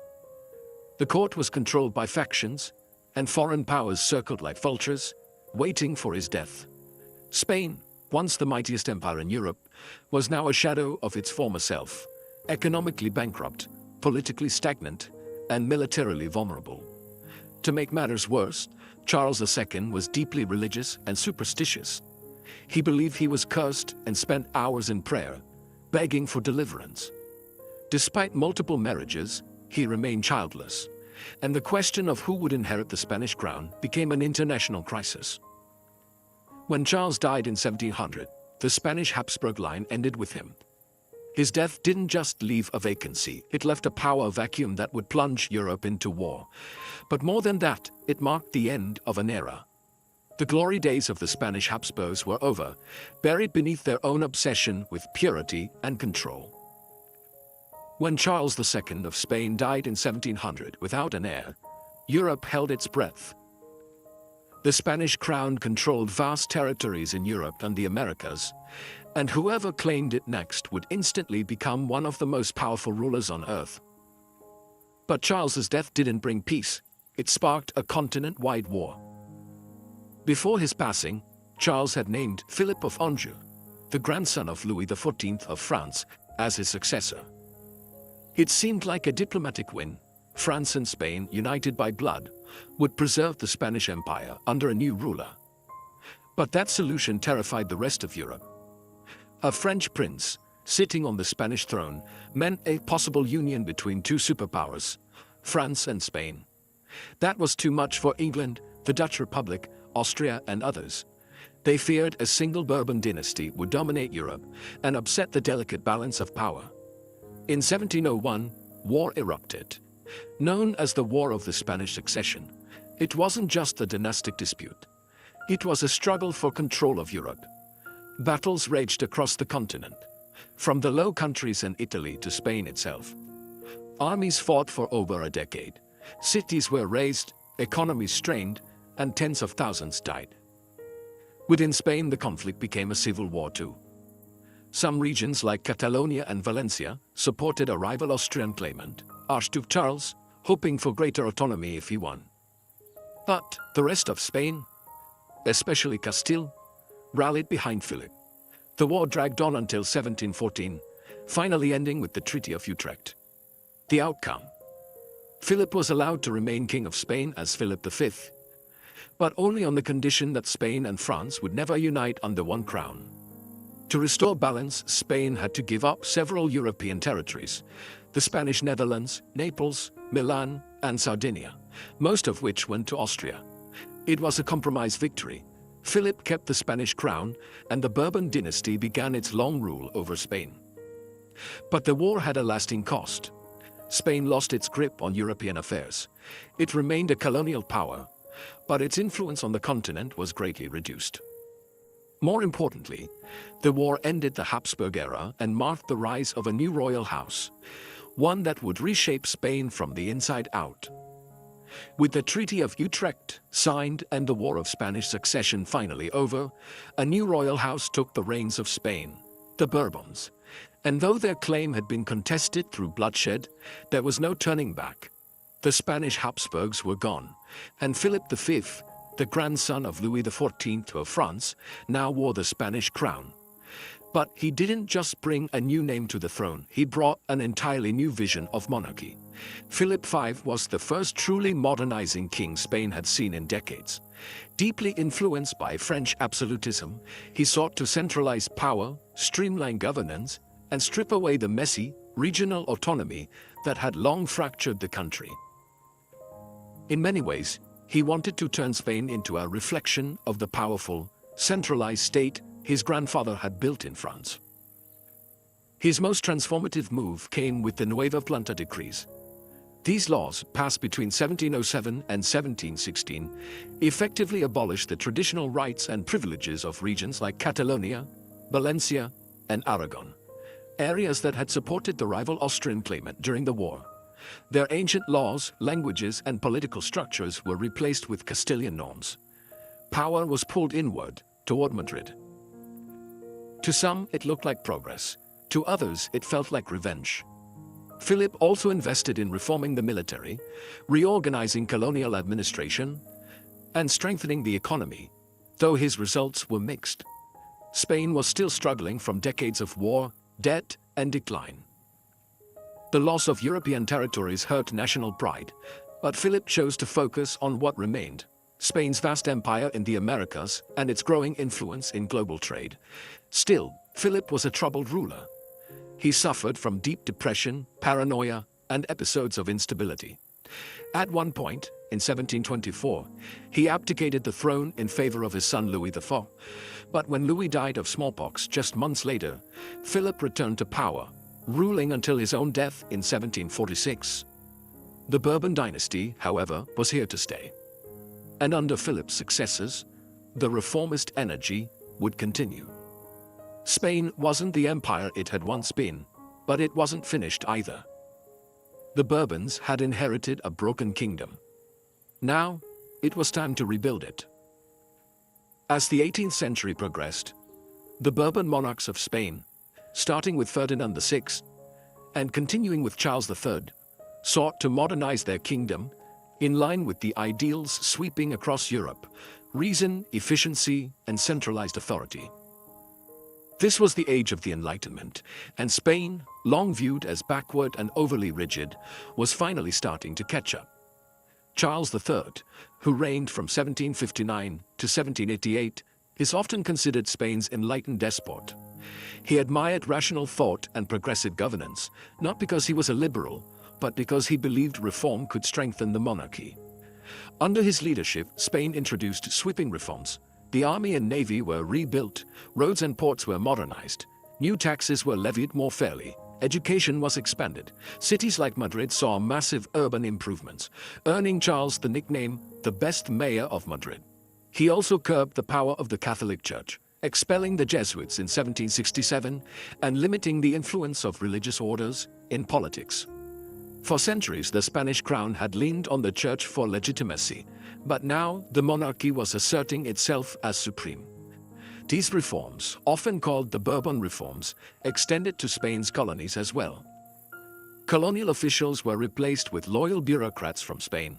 The court was controlled by factions, and foreign powers circled like vultures, waiting for his death. Spain, once the mightiest empire in Europe, was now a shadow of its former self, economically bankrupt, politically stagnant, and militarily vulnerable. To make matters worse, Charles II was deeply religious and superstitious. He believed he was cursed and spent hours in prayer, begging for deliverance. Despite multiple marriages, he remained childless, and the question of who would inherit the Spanish crown became an international crisis. When Charles died in 1700, the Spanish Habsburg line ended with him. His death didn't just leave a vacancy, it left a power vacuum that would plunge Europe into war. But more than that, it marked the end of an era. The glory days of the Spanish Habsburgs were over, buried beneath their own obsession with purity and control. When Charles II of Spain died in 1700 without an heir, Europe held its breath. The Spanish crown controlled vast territories in Europe and the Americas, and whoever claimed it next would instantly become one of the most powerful rulers on earth. But Charles's death didn't bring peace, it sparked a continent-wide war. Before his passing, Charles had named Philip of Anjou, the grandson of Louis XIV of France, as his successor. It seemed like a diplomatic win. France and Spain, united by blood, would preserve the Spanish Empire under a new ruler. But that solution terrified the rest of Europe. A French prince, sitting on the Spanish throne, meant a possible union between two superpowers, France and Spain. That was too much for England, the Dutch Republic, Austria, and others. They feared a single Bourbon dynasty would dominate Europe and upset the delicate balance of power. In 1701, war erupted. Known as the War of the Spanish Succession, it wasn't just a dynastic dispute. It was a struggle for control of Europe. Battles raged across the continent, from the Low Countries and Italy to Spain itself. Armies fought for over a decade. Cities were razed, economies strained, and tens of thousands died. Within Spain, the conflict became a civil war too. Some regions like Catalonia and Valencia supported a rival Austrian claimant, Archduke Charles, hoping for greater autonomy if he won. But the rest of Spain, especially Castile, rallied behind Philip. The war dragged on until 1714, finally ending with the Treaty of Utrecht. The outcome: Philip was allowed to remain King of Spain as Philip V, but only on the condition that Spain and France would never unite under one crown. To restore balance, Spain had to give up several European territories: the Spanish Netherlands, Naples, Milan, and Sardinia, most of which went to Austria. It was a compromise victory. Philip kept the Spanish crown, and the Bourbon dynasty began its long rule over Spain. But the war had a lasting cost. Spain lost its grip on European affairs. It remained a colonial power, but its influence on the continent was greatly reduced. More importantly, the war ended the Habsburg era and marked the rise of a new royal house, one that would reshape Spain from the inside out. With the Treaty of Utrecht signed and the War of Spanish Succession finally over, a new royal house took the reins of Spain, the Bourbons. And though their claim had been contested through bloodshed, there was no turning back. The Spanish Habsburgs were gone, and Philip V, the grandson of Louis XIV of France, now wore the Spanish crown. But he didn't just bring a new name to the throne, he brought an entirely new vision of monarchy. Philip V was the first truly modernizing king Spain had seen in decades. Deeply influenced by French absolutism, he sought to centralize power, streamline governance, and strip away the messy, regional autonomy that had long fractured the country. In many ways, he wanted to turn Spain into a reflection of the powerful, centralized state his grandfather had built in France. His most transformative move came with the Nueva Planta decrees. These laws, passed between 1707 and 1716, effectively abolished the traditional rights and privileges of regions like Catalonia, Valencia, and Aragon, areas that had supported the rival Austrian claimant during the war. Their ancient laws, languages, and political structures were replaced with Castilian norms. Power was pulled inward, toward Madrid. To some, it looked like progress. To others, it felt like revenge. Philip also invested in reforming the military, reorganizing colonial administration, and strengthening the economy, though his results were mixed. Spain was still struggling from decades of war, debt, and decline. The loss of European territories hurt national pride, but Philip chose to focus on what remained: Spain's vast empire in the Americas and its growing influence in global trade. Still, Philip was a troubled ruler. He suffered from deep depression, paranoia, and episodes of instability. At one point, in 1724, he abdicated the throne in favor of his son Louis IV. But when Louis died of smallpox just months later, Philip returned to power, ruling until his own death in 1746. The Bourbon dynasty, however, was here to stay. And under Philip's successors, the reformist energy would continue. Spain wasn't the empire it had once been, but it wasn't finished either. The Bourbons had inherited a broken kingdom. Now, it was time to rebuild it. As the 18th century progressed, the Bourbon monarchs of Spain, starting with Ferdinand VI and continuing with Charles III, sought to modernize their kingdom in line with the ideals sweeping across Europe: reason, efficiency, and centralized authority. This was the age of the Enlightenment, and Spain, long viewed as backward and overly rigid, was finally starting to catch up. Charles III, who reigned from 1759 to 1788, is often considered Spain's enlightened despot. He admired rational thought and progressive governance, not because he was a liberal, but because he believed reform could strengthen the monarchy. Under his leadership, Spain introduced sweeping reforms. The army and navy were rebuilt, roads and ports were modernized, new taxes were levied more fairly, education was expanded. Cities like Madrid saw massive urban improvements, earning Charles the nickname the best mayor of Madrid. He also curbed the power of the Catholic Church, expelling the Jesuits in 1767 and limiting the influence of religious orders in politics. For centuries, the Spanish crown had leaned on the church for legitimacy, but now the monarchy was asserting itself as supreme. These reforms, often called the Bourbon reforms, extended to Spain's colonies as well. Colonial officials were replaced with loyal bureaucrats from Spain.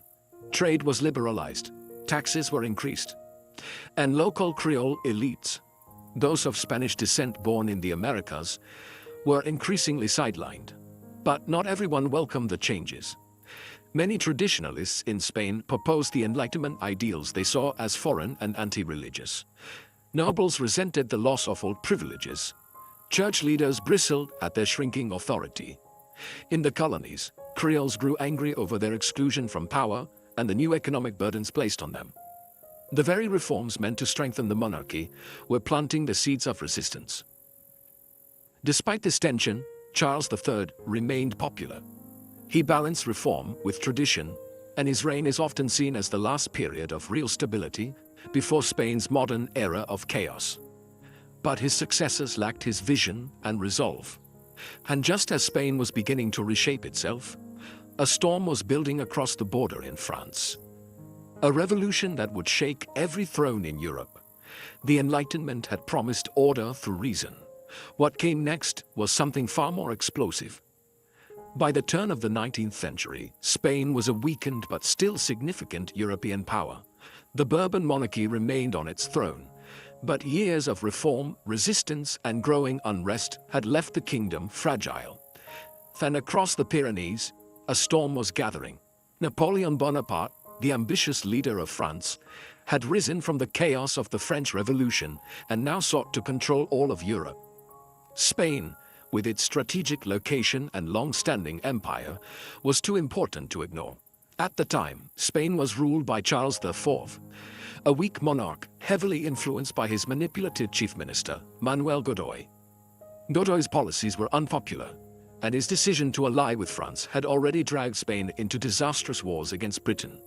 Trade was liberalized, taxes were increased, and local Creole elites, those of Spanish descent born in the Americas, were increasingly sidelined. But not everyone welcomed the changes. Many traditionalists in Spain proposed the Enlightenment ideals they saw as foreign and anti-religious. Nobles resented the loss of old privileges. Church leaders bristled at their shrinking authority. In the colonies, Creoles grew angry over their exclusion from power and the new economic burdens placed on them. The very reforms meant to strengthen the monarchy were planting the seeds of resistance. Despite this tension, Charles III remained popular. He balanced reform with tradition, and his reign is often seen as the last period of real stability before Spain's modern era of chaos. But his successors lacked his vision and resolve. And just as Spain was beginning to reshape itself, a storm was building across the border in France. A revolution that would shake every throne in Europe. The Enlightenment had promised order through reason. What came next was something far more explosive. By the turn of the 19th century, Spain was a weakened but still significant European power. The Bourbon monarchy remained on its throne, but years of reform, resistance, and growing unrest had left the kingdom fragile. Then across the Pyrenees, a storm was gathering. Napoleon Bonaparte, the ambitious leader of France, had risen from the chaos of the French Revolution and now sought to control all of Europe. Spain, with its strategic location and long-standing empire, was too important to ignore. At the time, Spain was ruled by Charles IV, a weak monarch heavily influenced by his manipulative chief minister, Manuel Godoy. Godoy's policies were unpopular, and his decision to ally with France had already dragged Spain into disastrous wars against Britain.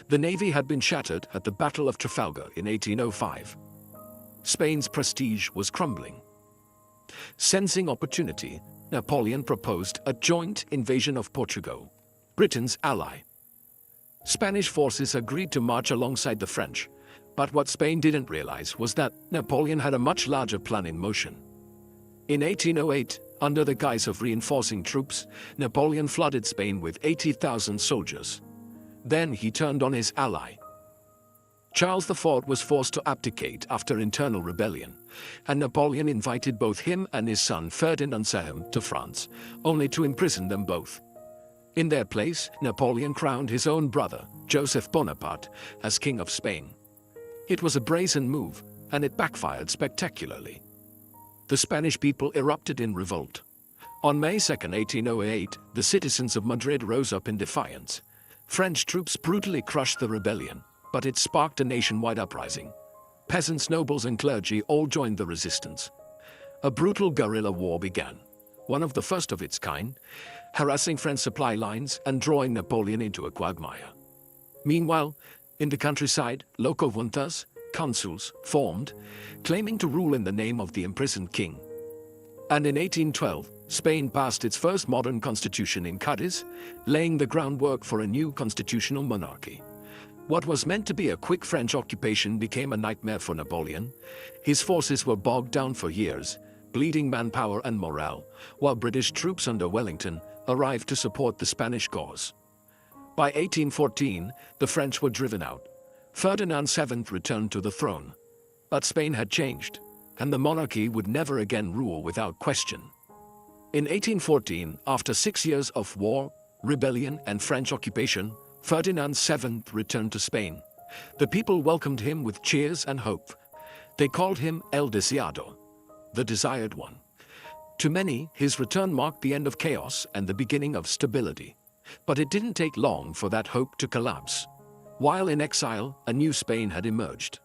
The navy had been shattered at the Battle of Trafalgar in 1805. Spain's prestige was crumbling. Sensing opportunity, Napoleon proposed a joint invasion of Portugal, Britain's ally. Spanish forces agreed to march alongside the French, but what Spain didn't realize was that Napoleon had a much larger plan in motion. In 1808, under the guise of reinforcing troops, Napoleon flooded Spain with 80,000 soldiers. Then he turned on his ally. Charles IV was forced to abdicate after internal rebellion, and Napoleon invited both him and his son Ferdinand to France, only to imprison them both. In their place, Napoleon crowned his own brother, Joseph Bonaparte, as King of Spain. It was a brazen move, and it backfired spectacularly. The Spanish people erupted in revolt. On May 2, 1808, the citizens of Madrid rose up in defiance. French troops brutally crushed the rebellion, but it sparked a nationwide uprising. Peasants, nobles, and clergy all joined the resistance. A brutal guerrilla war began, one of the first of its kind, harassing French supply lines and drawing Napoleon into a quagmire. Meanwhile, in the countryside, local juntas, councils, formed, claiming to rule in the name of the imprisoned king. And in 1812, Spain passed its first modern constitution in Cadiz, laying the groundwork for a new constitutional monarchy. What was meant to be a quick French occupation became a nightmare for Napoleon. His forces were bogged down for years, bleeding manpower and morale, while British troops under Wellington arrived to support the Spanish cause. By 1814, the French were driven out. Ferdinand VII returned to the throne. But Spain had changed, and the monarchy would never again rule without question. In 1814, after 6 years of war, rebellion, and French occupation, Ferdinand VII returned to Spain. The people welcomed him with cheers and hope. They called him El Deseado, the desired one. To many, his return marked the end of chaos and the beginning of stability. But it didn't take long for that hope to collapse. While in exile, a new Spain had emerged.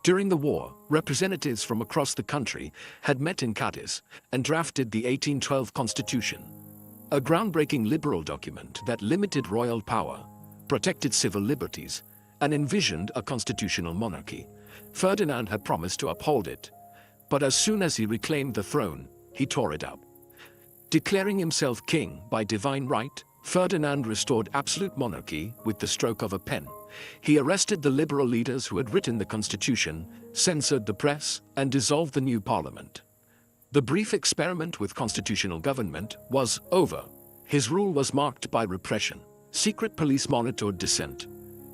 During the war, representatives from across the country had met in Cadiz and drafted the 1812 Constitution, a groundbreaking liberal document that limited royal power, protected civil liberties, and envisioned a constitutional monarchy. Ferdinand had promised to uphold it, but as soon as he reclaimed the throne, he tore it up. Declaring himself king by divine right, Ferdinand restored absolute monarchy with the stroke of a pen. He arrested the liberal leaders who had written the constitution, censored the press, and dissolved the new parliament. The brief experiment with constitutional government was over. His rule was marked by repression. Secret police monitored dissent.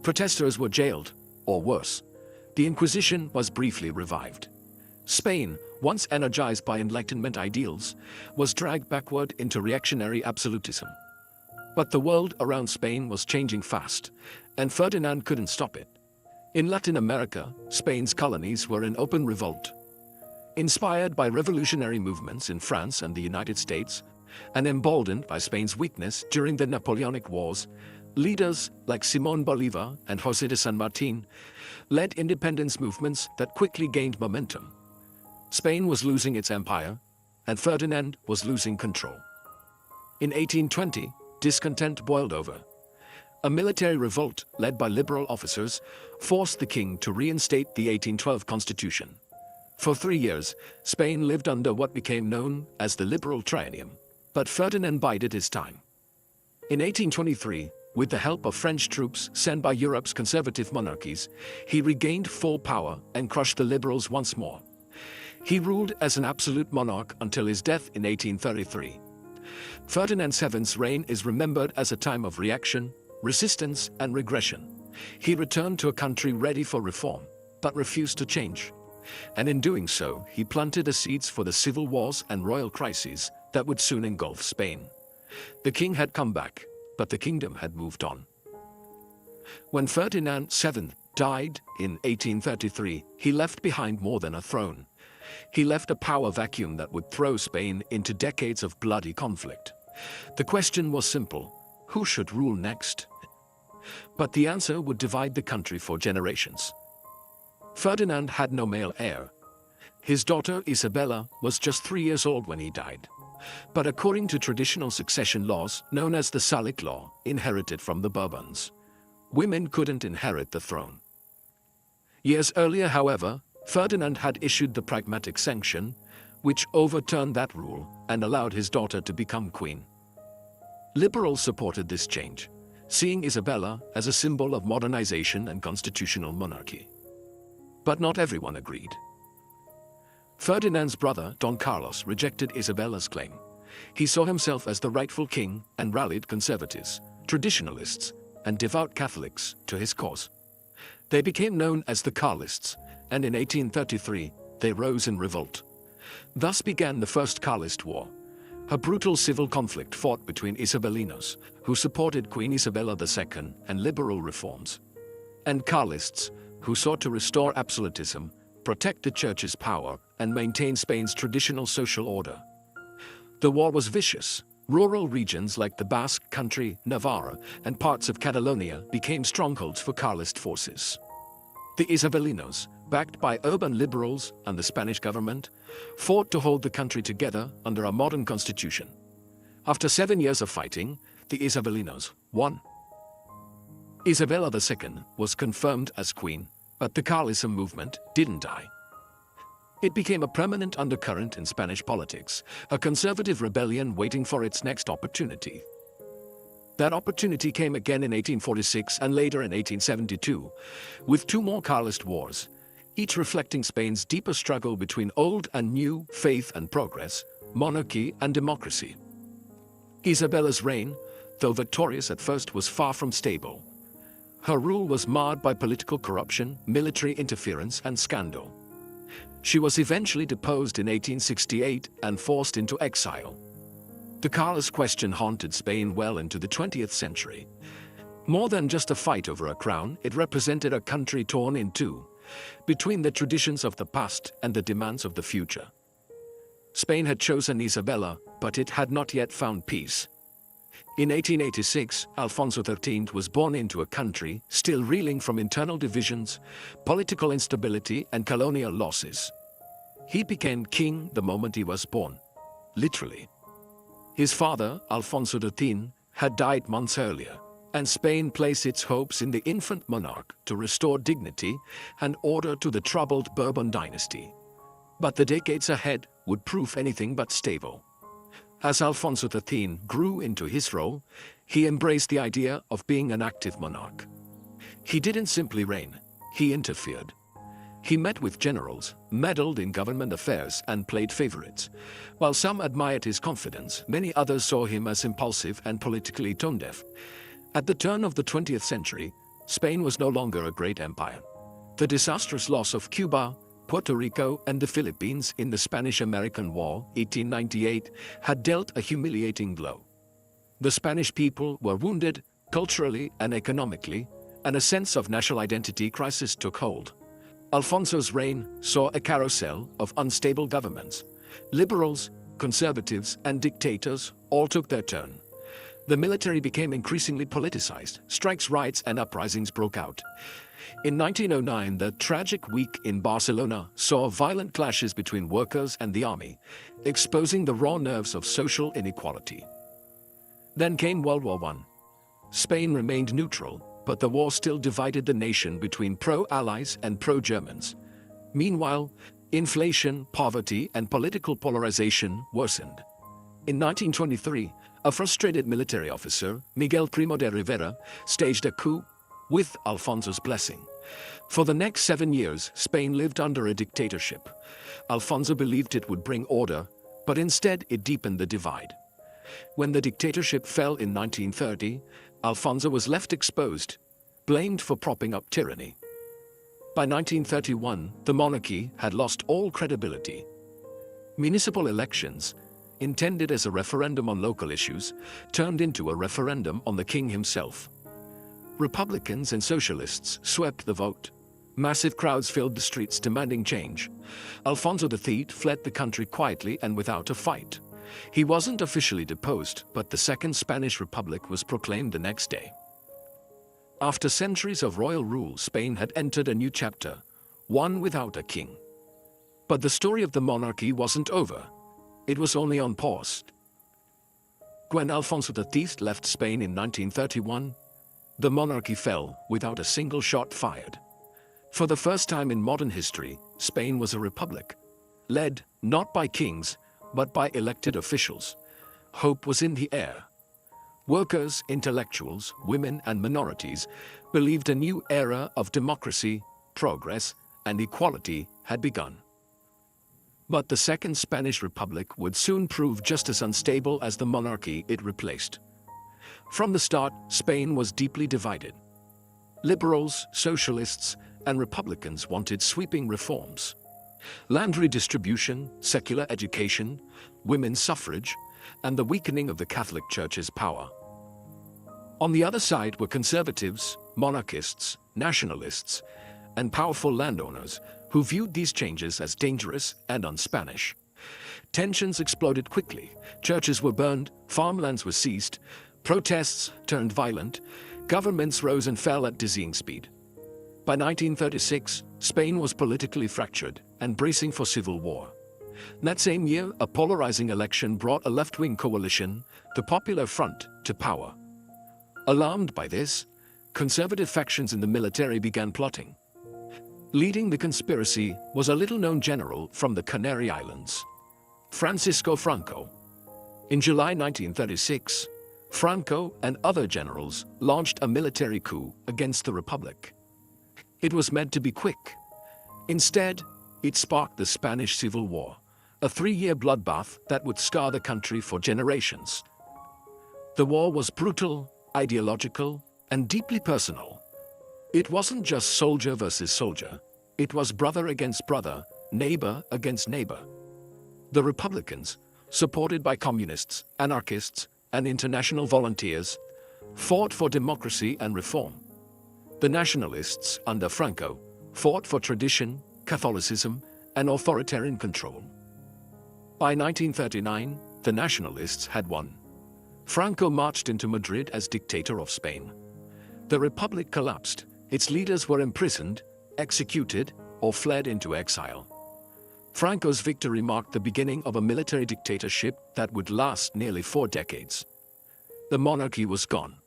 Protesters were jailed, or worse. The Inquisition was briefly revived. Spain, once energized by Enlightenment ideals, was dragged backward into reactionary absolutism. But the world around Spain was changing fast, and Ferdinand couldn't stop it. In Latin America, Spain's colonies were in open revolt. Inspired by revolutionary movements in France and the United States, and emboldened by Spain's weakness during the Napoleonic Wars, leaders like Simón Bolívar and José de San Martín led independence movements that quickly gained momentum. Spain was losing its empire, and Ferdinand was losing control. In 1820, discontent boiled over. A military revolt, led by liberal officers, forced the king to reinstate the 1812 constitution. For 3 years, Spain lived under what became known as the Liberal Triennium, but Ferdinand bided his time. In 1823, with the help of French troops sent by Europe's conservative monarchies, he regained full power and crushed the liberals once more. He ruled as an absolute monarch until his death in 1833. Ferdinand VII's reign is remembered as a time of reaction, resistance, and regression. He returned to a country ready for reform, but refused to change. And in doing so, he planted the seeds for the civil wars and royal crises that would soon engulf Spain. The king had come back, but the kingdom had moved on. When Ferdinand VII died in 1833, he left behind more than a throne. He left a power vacuum that would throw Spain into decades of bloody conflict. The question was simple: who should rule next? But the answer would divide the country for generations. Ferdinand had no male heir. His daughter Isabella was just 3 years old when he died. But according to traditional succession laws, known as the Salic law, inherited from the Bourbons, women couldn't inherit the throne. Years earlier, however, Ferdinand had issued the Pragmatic Sanction, which overturned that rule and allowed his daughter to become queen. Liberals supported this change, seeing Isabella as a symbol of modernization and constitutional monarchy. But not everyone agreed. Ferdinand's brother, Don Carlos, rejected Isabella's claim. He saw himself as the rightful king and rallied conservatives, traditionalists, and devout Catholics to his cause. They became known as the Carlists, and in 1833, they rose in revolt. Thus began the First Carlist War, a brutal civil conflict fought between Isabellinos, who supported Queen Isabella II and liberal reforms, and Carlists, who sought to restore absolutism, protect the church's power, and maintain Spain's traditional social order. The war was vicious. Rural regions like the Basque Country, Navarra, and parts of Catalonia became strongholds for Carlist forces. The Isabellinos, backed by urban liberals and the Spanish government, fought to hold the country together under a modern constitution. After 7 years of fighting, the Isabellinos won. Isabella II was confirmed as queen, but the Carlism movement didn't die. It became a permanent undercurrent in Spanish politics, a conservative rebellion waiting for its next opportunity. That opportunity came again in 1846 and later in 1872, with 2 more Carlist wars, each reflecting Spain's deeper struggle between old and new, faith and progress, monarchy and democracy. Isabella's reign, though victorious at first, was far from stable. Her rule was marred by political corruption, military interference, and scandal. She was eventually deposed in 1868 and forced into exile. The Carlist question haunted Spain well into the 20th century. More than just a fight over a crown, it represented a country torn in two, between the traditions of the past and the demands of the future. Spain had chosen Isabella, but it had not yet found peace. In 1886, Alfonso XIII was born into a country still reeling from internal divisions, political instability, and colonial losses. He became king the moment he was born, literally. His father, Alfonso XIII, had died months earlier, and Spain placed its hopes in the infant monarch to restore dignity and order to the troubled Bourbon dynasty. But the decades ahead would prove anything but stable. As Alfonso XIII grew into his role, he embraced the idea of being an active monarch. He didn't simply reign, he interfered. He met with generals, meddled in government affairs, and played favorites. While some admired his confidence, many others saw him as impulsive and politically tone-deaf. At the turn of the 20th century, Spain was no longer a great empire. The disastrous loss of Cuba, Puerto Rico, and the Philippines in the Spanish-American War, 1898, had dealt a humiliating blow. The Spanish people were wounded, culturally and economically, and a sense of national identity crisis took hold. Alfonso's reign saw a carousel of unstable governments. Liberals, conservatives, and dictators all took their turn. The military became increasingly politicized. Strikes, riots, and uprisings broke out. In 1909, the tragic week in Barcelona saw violent clashes between workers and the army, exposing the raw nerves of social inequality. Then came World War I. Spain remained neutral, but the war still divided the nation between pro-Allies and pro-Germans. Meanwhile, inflation, poverty, and political polarization worsened. In 1923, a frustrated military officer, Miguel Primo de Rivera, staged a coup with Alfonso's blessing. For the next 7 years, Spain lived under a dictatorship. Alfonso believed it would bring order, but instead it deepened the divide. When the dictatorship fell in 1930, Alfonso was left exposed, blamed for propping up tyranny. By 1931, the monarchy had lost all credibility. Municipal elections, intended as a referendum on local issues, turned into a referendum on the king himself. Republicans and socialists swept the vote. Massive crowds filled the streets demanding change. Alfonso III fled the country quietly and without a fight. He wasn't officially deposed, but the Second Spanish Republic was proclaimed the next day. After centuries of royal rule, Spain had entered a new chapter, one without a king. But the story of the monarchy wasn't over. It was only on pause. When Alfonso III left Spain in 1931, the monarchy fell without a single shot fired. For the first time in modern history, Spain was a republic, led not by kings, but by elected officials. Hope was in the air. Workers, intellectuals, women, and minorities believed a new era of democracy, progress, and equality had begun. But the Second Spanish Republic would soon prove just as unstable as the monarchy it replaced. From the start, Spain was deeply divided. Liberals, socialists, and Republicans wanted sweeping reforms. Land redistribution, secular education, women's suffrage, and the weakening of the Catholic Church's power. On the other side were conservatives, monarchists, nationalists, and powerful landowners who viewed these changes as dangerous and un-Spanish. Tensions exploded quickly. Churches were burned, farmlands were seized, protests turned violent, governments rose and fell at dizzying speed. By 1936, Spain was politically fractured and bracing for civil war. That same year, a polarizing election brought a left-wing coalition, the Popular Front, to power. Alarmed by this, conservative factions in the military began plotting. Leading the conspiracy was a little-known general from the Canary Islands, Francisco Franco. In July 1936, Franco and other generals launched a military coup against the Republic. It was meant to be quick. Instead, it sparked the Spanish Civil War, a 3-year bloodbath that would scar the country for generations. The war was brutal, ideological, and deeply personal. It wasn't just soldier versus soldier. It was brother against brother, neighbor against neighbor. The Republicans, supported by communists, anarchists, and international volunteers, fought for democracy and reform. The nationalists, under Franco, fought for tradition, Catholicism, and authoritarian control. By 1939, the nationalists had won. Franco marched into Madrid as dictator of Spain. The Republic collapsed. Its leaders were imprisoned, executed, or fled into exile. Franco's victory marked the beginning of a military dictatorship that would last nearly 4 decades. The monarchy was gone.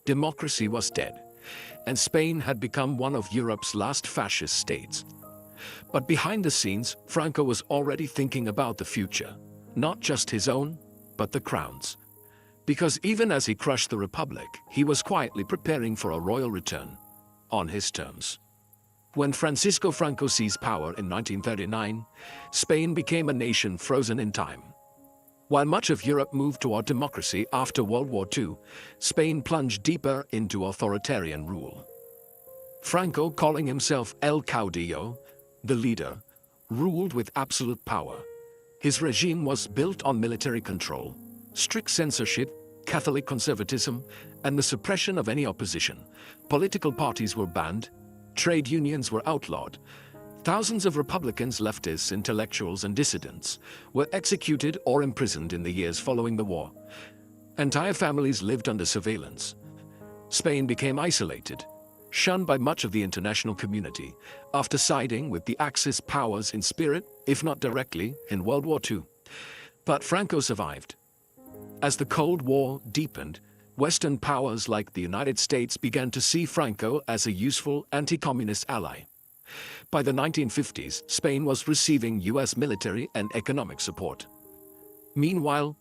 Democracy was dead. And Spain had become one of Europe's last fascist states. But behind the scenes, Franco was already thinking about the future, not just his own, but the crown's. Because even as he crushed the Republic, he was quietly preparing for a royal return, on his terms. When Francisco Franco seized power in 1939, Spain became a nation frozen in time. While much of Europe moved toward democracy after World War II, Spain plunged deeper into authoritarian rule. Franco, calling himself El Caudillo, the leader, ruled with absolute power. His regime was built on military control, strict censorship, Catholic conservatism, and the suppression of any opposition. Political parties were banned, trade unions were outlawed. Thousands of Republicans, leftists, intellectuals, and dissidents were executed or imprisoned in the years following the war. Entire families lived under surveillance. Spain became isolated, shunned by much of the international community, after siding with the Axis powers in spirit, if not directly, in World War II. But Franco survived. As the Cold War deepened, Western powers like the United States began to see Franco as a useful anti-communist ally. By the 1950s, Spain was receiving US military and economic support. Meanwhile,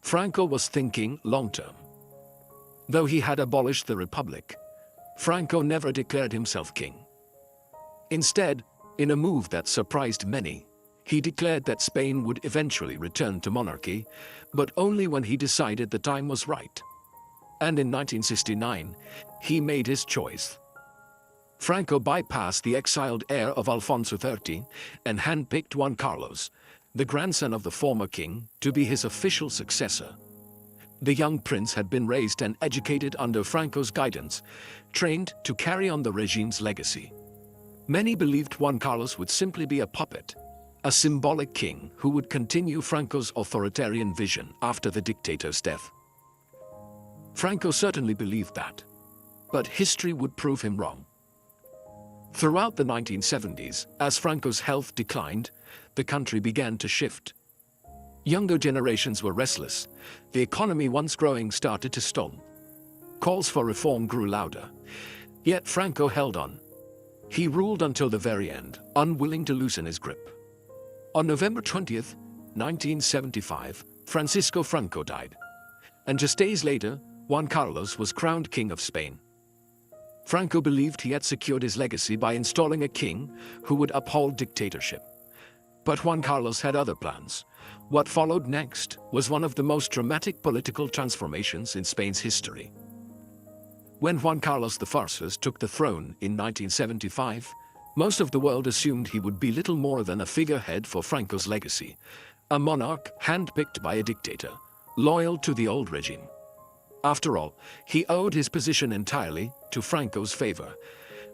Franco was thinking long-term. Though he had abolished the Republic, Franco never declared himself king. Instead, in a move that surprised many, he declared that Spain would eventually return to monarchy, but only when he decided the time was right. And in 1969, he made his choice. Franco bypassed the exiled heir of Alfonso XIII and handpicked Juan Carlos, the grandson of the former king, to be his official successor. The young prince had been raised and educated under Franco's guidance, trained to carry on the regime's legacy. Many believed Juan Carlos would simply be a puppet, a symbolic king who would continue Franco's authoritarian vision after the dictator's death. Franco certainly believed that, but history would prove him wrong. Throughout the 1970s, as Franco's health declined, the country began to shift. Younger generations were restless. The economy, once growing, started to stall. Calls for reform grew louder. Yet Franco held on. He ruled until the very end, unwilling to loosen his grip. On November 20th, 1975, Francisco Franco died. And just days later, Juan Carlos was crowned King of Spain. Franco believed he had secured his legacy by installing a king who would uphold dictatorship. But Juan Carlos had other plans. What followed next was one of the most dramatic political transformations in Spain's history. When Juan Carlos I took the throne in 1975, most of the world assumed he would be little more than a figurehead for Franco's legacy, a monarch handpicked by a dictator, loyal to the old regime. After all, he owed his position entirely to Franco's favor.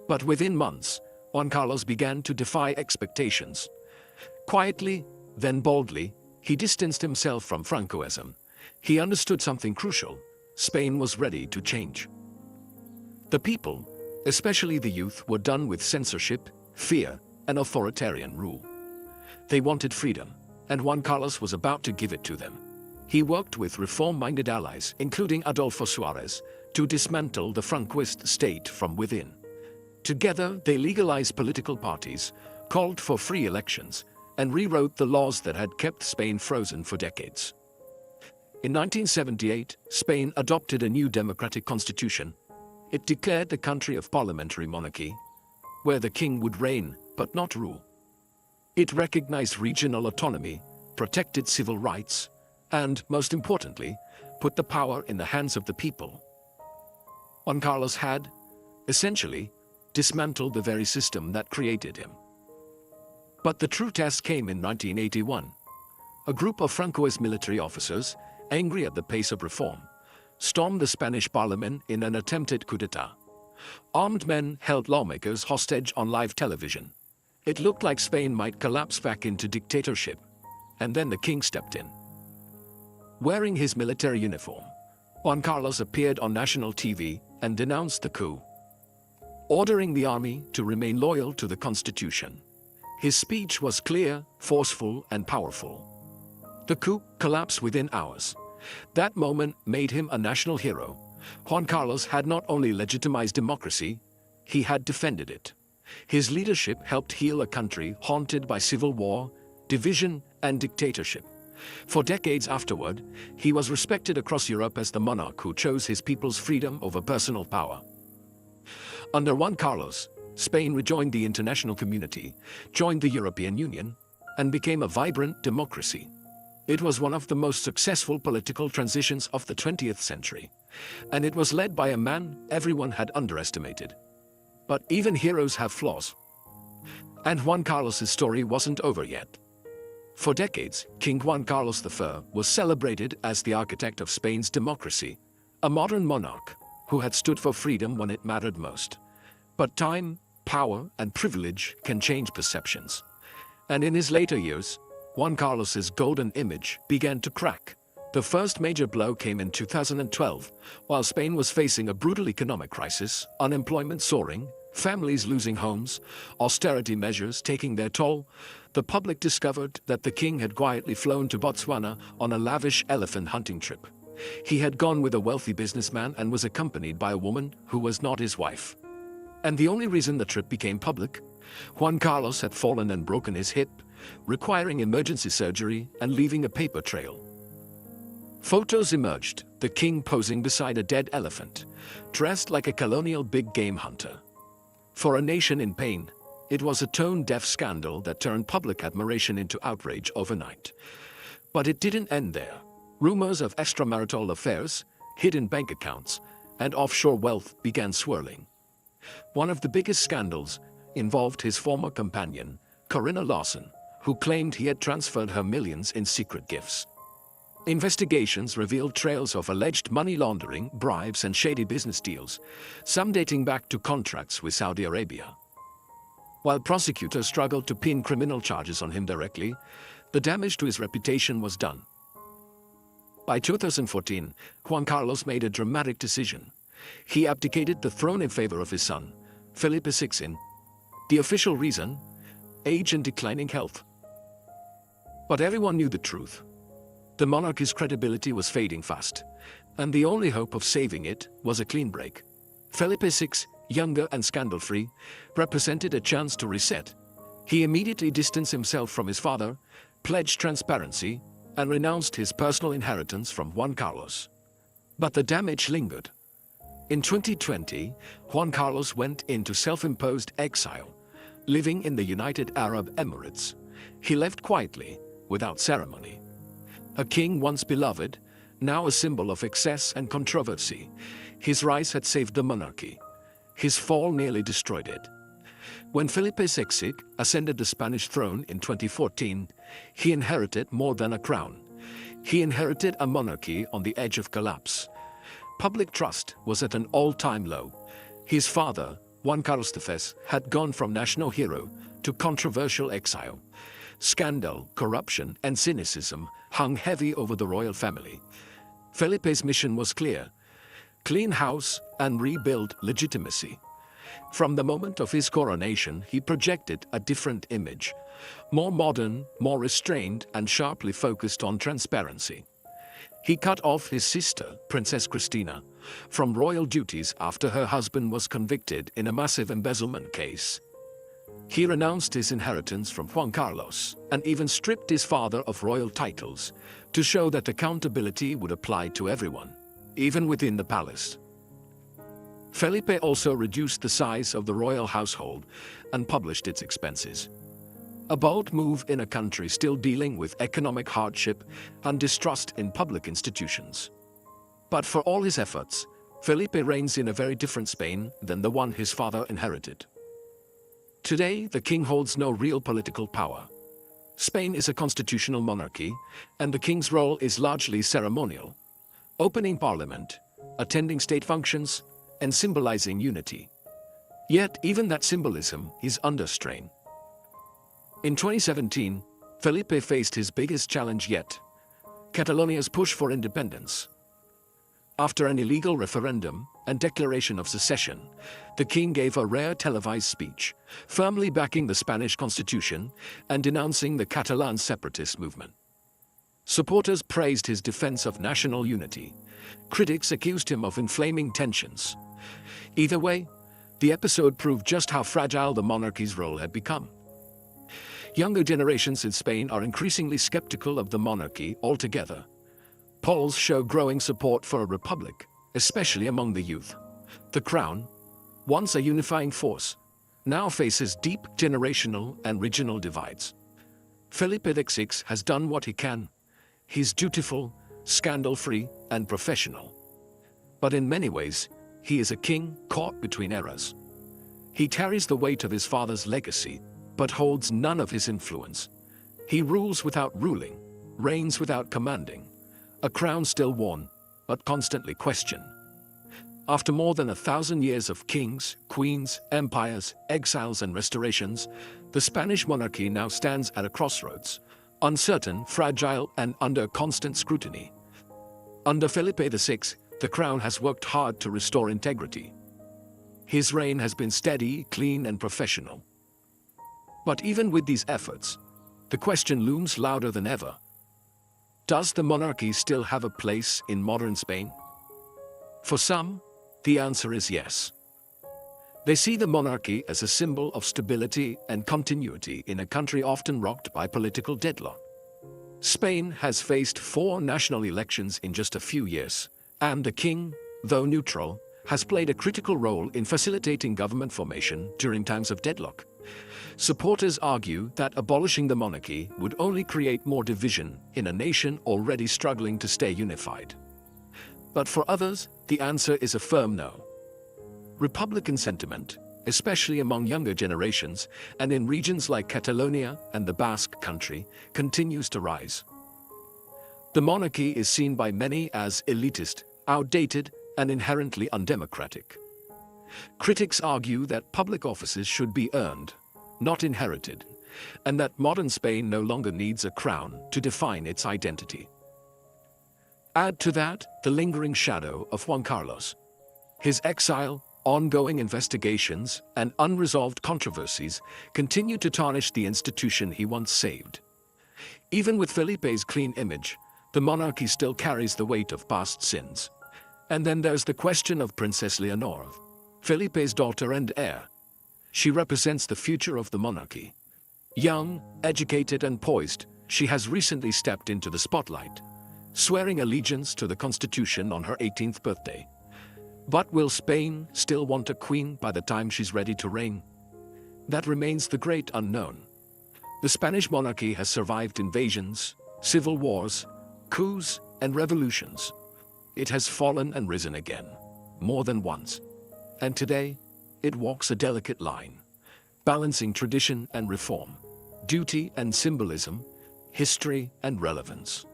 But within months, Juan Carlos began to defy expectations. Quietly, then boldly, he distanced himself from Francoism. He understood something crucial: Spain was ready to change. The people, especially the youth, were done with censorship, fear, and authoritarian rule. They wanted freedom, and Juan Carlos was about to give it to them. He worked with reform-minded allies, including Adolfo Suarez, to dismantle the Francoist state from within. Together, they legalized political parties, called for free elections, and rewrote the laws that had kept Spain frozen for decades. In 1978, Spain adopted a new democratic constitution. It declared the country a parliamentary monarchy, where the king would reign but not rule. It recognized regional autonomy, protected civil rights, and, most importantly, put the power in the hands of the people. Juan Carlos had, essentially, dismantled the very system that created him. But the true test came in 1981. A group of Francoist military officers, angry at the pace of reform, stormed the Spanish parliament in an attempted coup d'etat. Armed men held lawmakers hostage on live television. It looked like Spain might collapse back into dictatorship, and then the king stepped in. Wearing his military uniform, Juan Carlos appeared on national TV and denounced the coup, ordering the army to remain loyal to the constitution. His speech was clear, forceful, and powerful. The coup collapsed within hours. That moment made him a national hero. Juan Carlos had not only legitimized democracy, he had defended it. His leadership helped heal a country haunted by civil war, division, and dictatorship. For decades afterward, he was respected across Europe as the monarch who chose his people's freedom over personal power. Under Juan Carlos, Spain rejoined the international community, joined the European Union, and became a vibrant democracy. It was one of the most successful political transitions of the 20th century, and it was led by a man everyone had underestimated. But even heroes have flaws. And Juan Carlos's story wasn't over yet. For decades, King Juan Carlos I was celebrated as the architect of Spain's democracy, a modern monarch who had stood for freedom when it mattered most. But time, power, and privilege can change perceptions. And in his later years, Juan Carlos's golden image began to crack. The first major blow came in 2012, while Spain was facing a brutal economic crisis, unemployment soaring, Families losing homes, austerity measures taking their toll, the public discovered that the king had quietly flown to Botswana on a lavish elephant hunting trip. He had gone with a wealthy businessman and was accompanied by a woman who was not his wife. And the only reason the trip became public, Juan Carlos had fallen and broken his hip, requiring emergency surgery and leaving a paper trail. Photos emerged, the king posing beside a dead elephant, dressed like a colonial big game hunter. For a nation in pain, it was a tone-deaf scandal that turned public admiration into outrage overnight. But it didn't end there. Rumors of extramarital affairs, hidden bank accounts, and offshore wealth began swirling. One of the biggest scandals involved his former companion, Corinna Lawson, who claimed he had transferred her millions in secret gifts. Investigations revealed trails of alleged money laundering, bribes, and shady business deals, some dating back to contracts with Saudi Arabia. While prosecutors struggled to pin criminal charges on him directly, the damage to his reputation was done. By 2014, Juan Carlos made a dramatic decision. He abdicated the throne in favor of his son, Felipe VI. The official reason? Age and declining health. But everyone knew the truth. The monarchy's credibility was fading fast, and the only hope of saving it was a clean break. Felipe VI, younger and scandal-free, represented a chance to reset. He immediately distanced himself from his father, pledged transparency, and renounced his personal inheritance from Juan Carlos. But the damage lingered. In 2020, Juan Carlos went into self-imposed exile, living in the United Arab Emirates. He left quietly, without ceremony. A king once beloved, now a symbol of excess and controversy, his rise had saved the monarchy. His fall nearly destroyed it. When Felipe VI ascended the Spanish throne in 2014, he inherited more than a crown. He inherited a monarchy on the edge of collapse. Public trust was at an all-time low. His father, Juan Carlos V, had gone from national hero to controversial exile. Scandal, corruption, and cynicism hung heavy over the royal family. Felipe's mission was clear: clean house and rebuild legitimacy. From the moment of his coronation, he projected a different image, more modern, more restrained, and sharply focused on transparency. He cut off his sister, Princess Christina, from royal duties after her husband was convicted in a massive embezzlement case. He renounced his inheritance from Juan Carlos and even stripped his father of royal titles to show that accountability would apply to everyone, even within the palace. Felipe also reduced the size of the royal household and published its expenses. A bold move in a country still dealing with economic hardship and distrust in public institutions. But for all his efforts, Felipe reigns in a very different Spain than the one his father inherited. Today, the king holds no real political power. Spain is a constitutional monarchy, and the king's role is largely ceremonial, opening parliament, attending state functions, and symbolizing unity. Yet, even that symbolism is under strain. In 2017, Felipe faced his biggest challenge yet: Catalonia's push for independence. After an illegal referendum and declaration of secession, the king gave a rare televised speech, firmly backing the Spanish constitution and denouncing the Catalan separatist movement. Supporters praised his defense of national unity. Critics accused him of inflaming tensions. Either way, the episode proved just how fragile the monarchy's role had become. Younger generations in Spain are increasingly skeptical of the monarchy altogether. Polls show growing support for a republic, especially among the youth. The crown, once a unifying force, now faces deep generational and regional divides. Felipe VI has done what he can. He's dutiful, scandal-free, and professional. But in many ways, he is a king caught between eras. He carries the weight of his father's legacy, but holds none of his influence. He rules without ruling, reigns without commanding. A crown still worn, but constantly questioned. After more than 1,000 years of kings, queens, empires, exiles, and restorations, the Spanish monarchy now stands at a crossroads, uncertain, fragile, and under constant scrutiny. Under Felipe VI, the crown has worked hard to restore integrity. His reign has been steady, clean, and professional. But even with these efforts, the question looms louder than ever. Does the monarchy still have a place in modern Spain? For some, the answer is yes. They see the monarchy as a symbol of stability and continuity in a country often rocked by political deadlock. Spain has faced 4 national elections in just a few years, and the king, though neutral, has played a critical role in facilitating government formation during times of deadlock. Supporters argue that abolishing the monarchy would only create more division in a nation already struggling to stay unified. But for others, the answer is a firm no. Republican sentiment, especially among younger generations and in regions like Catalonia and the Basque Country, continues to rise. The monarchy is seen by many as elitist, outdated, and inherently undemocratic. Critics argue that public offices should be earned, not inherited, and that modern Spain no longer needs a crown to define its identity. Add to that the lingering shadow of Juan Carlos. His exile, ongoing investigations, and unresolved controversies continue to tarnish the institution he once saved. Even with Felipe's clean image, the monarchy still carries the weight of past sins. And then there's the question of Princess Leonor, Felipe's daughter and heir. She represents the future of the monarchy. Young, educated, and poised, she has recently stepped into the spotlight, swearing allegiance to the Constitution on her 18th birthday. But will Spain still want a queen by the time she's ready to reign? That remains the great unknown. The Spanish monarchy has survived invasions, civil wars, coups, and revolutions. It has fallen and risen again, more than once. And today, it walks a delicate line, balancing tradition and reform, duty and symbolism, history and relevance.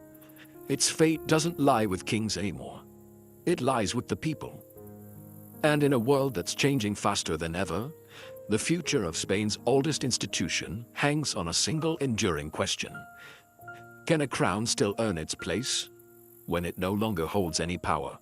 Its fate doesn't lie with kings anymore. It lies with the people. And in a world that's changing faster than ever, the future of Spain's oldest institution hangs on a single enduring question. Can a crown still earn its place when it no longer holds any power?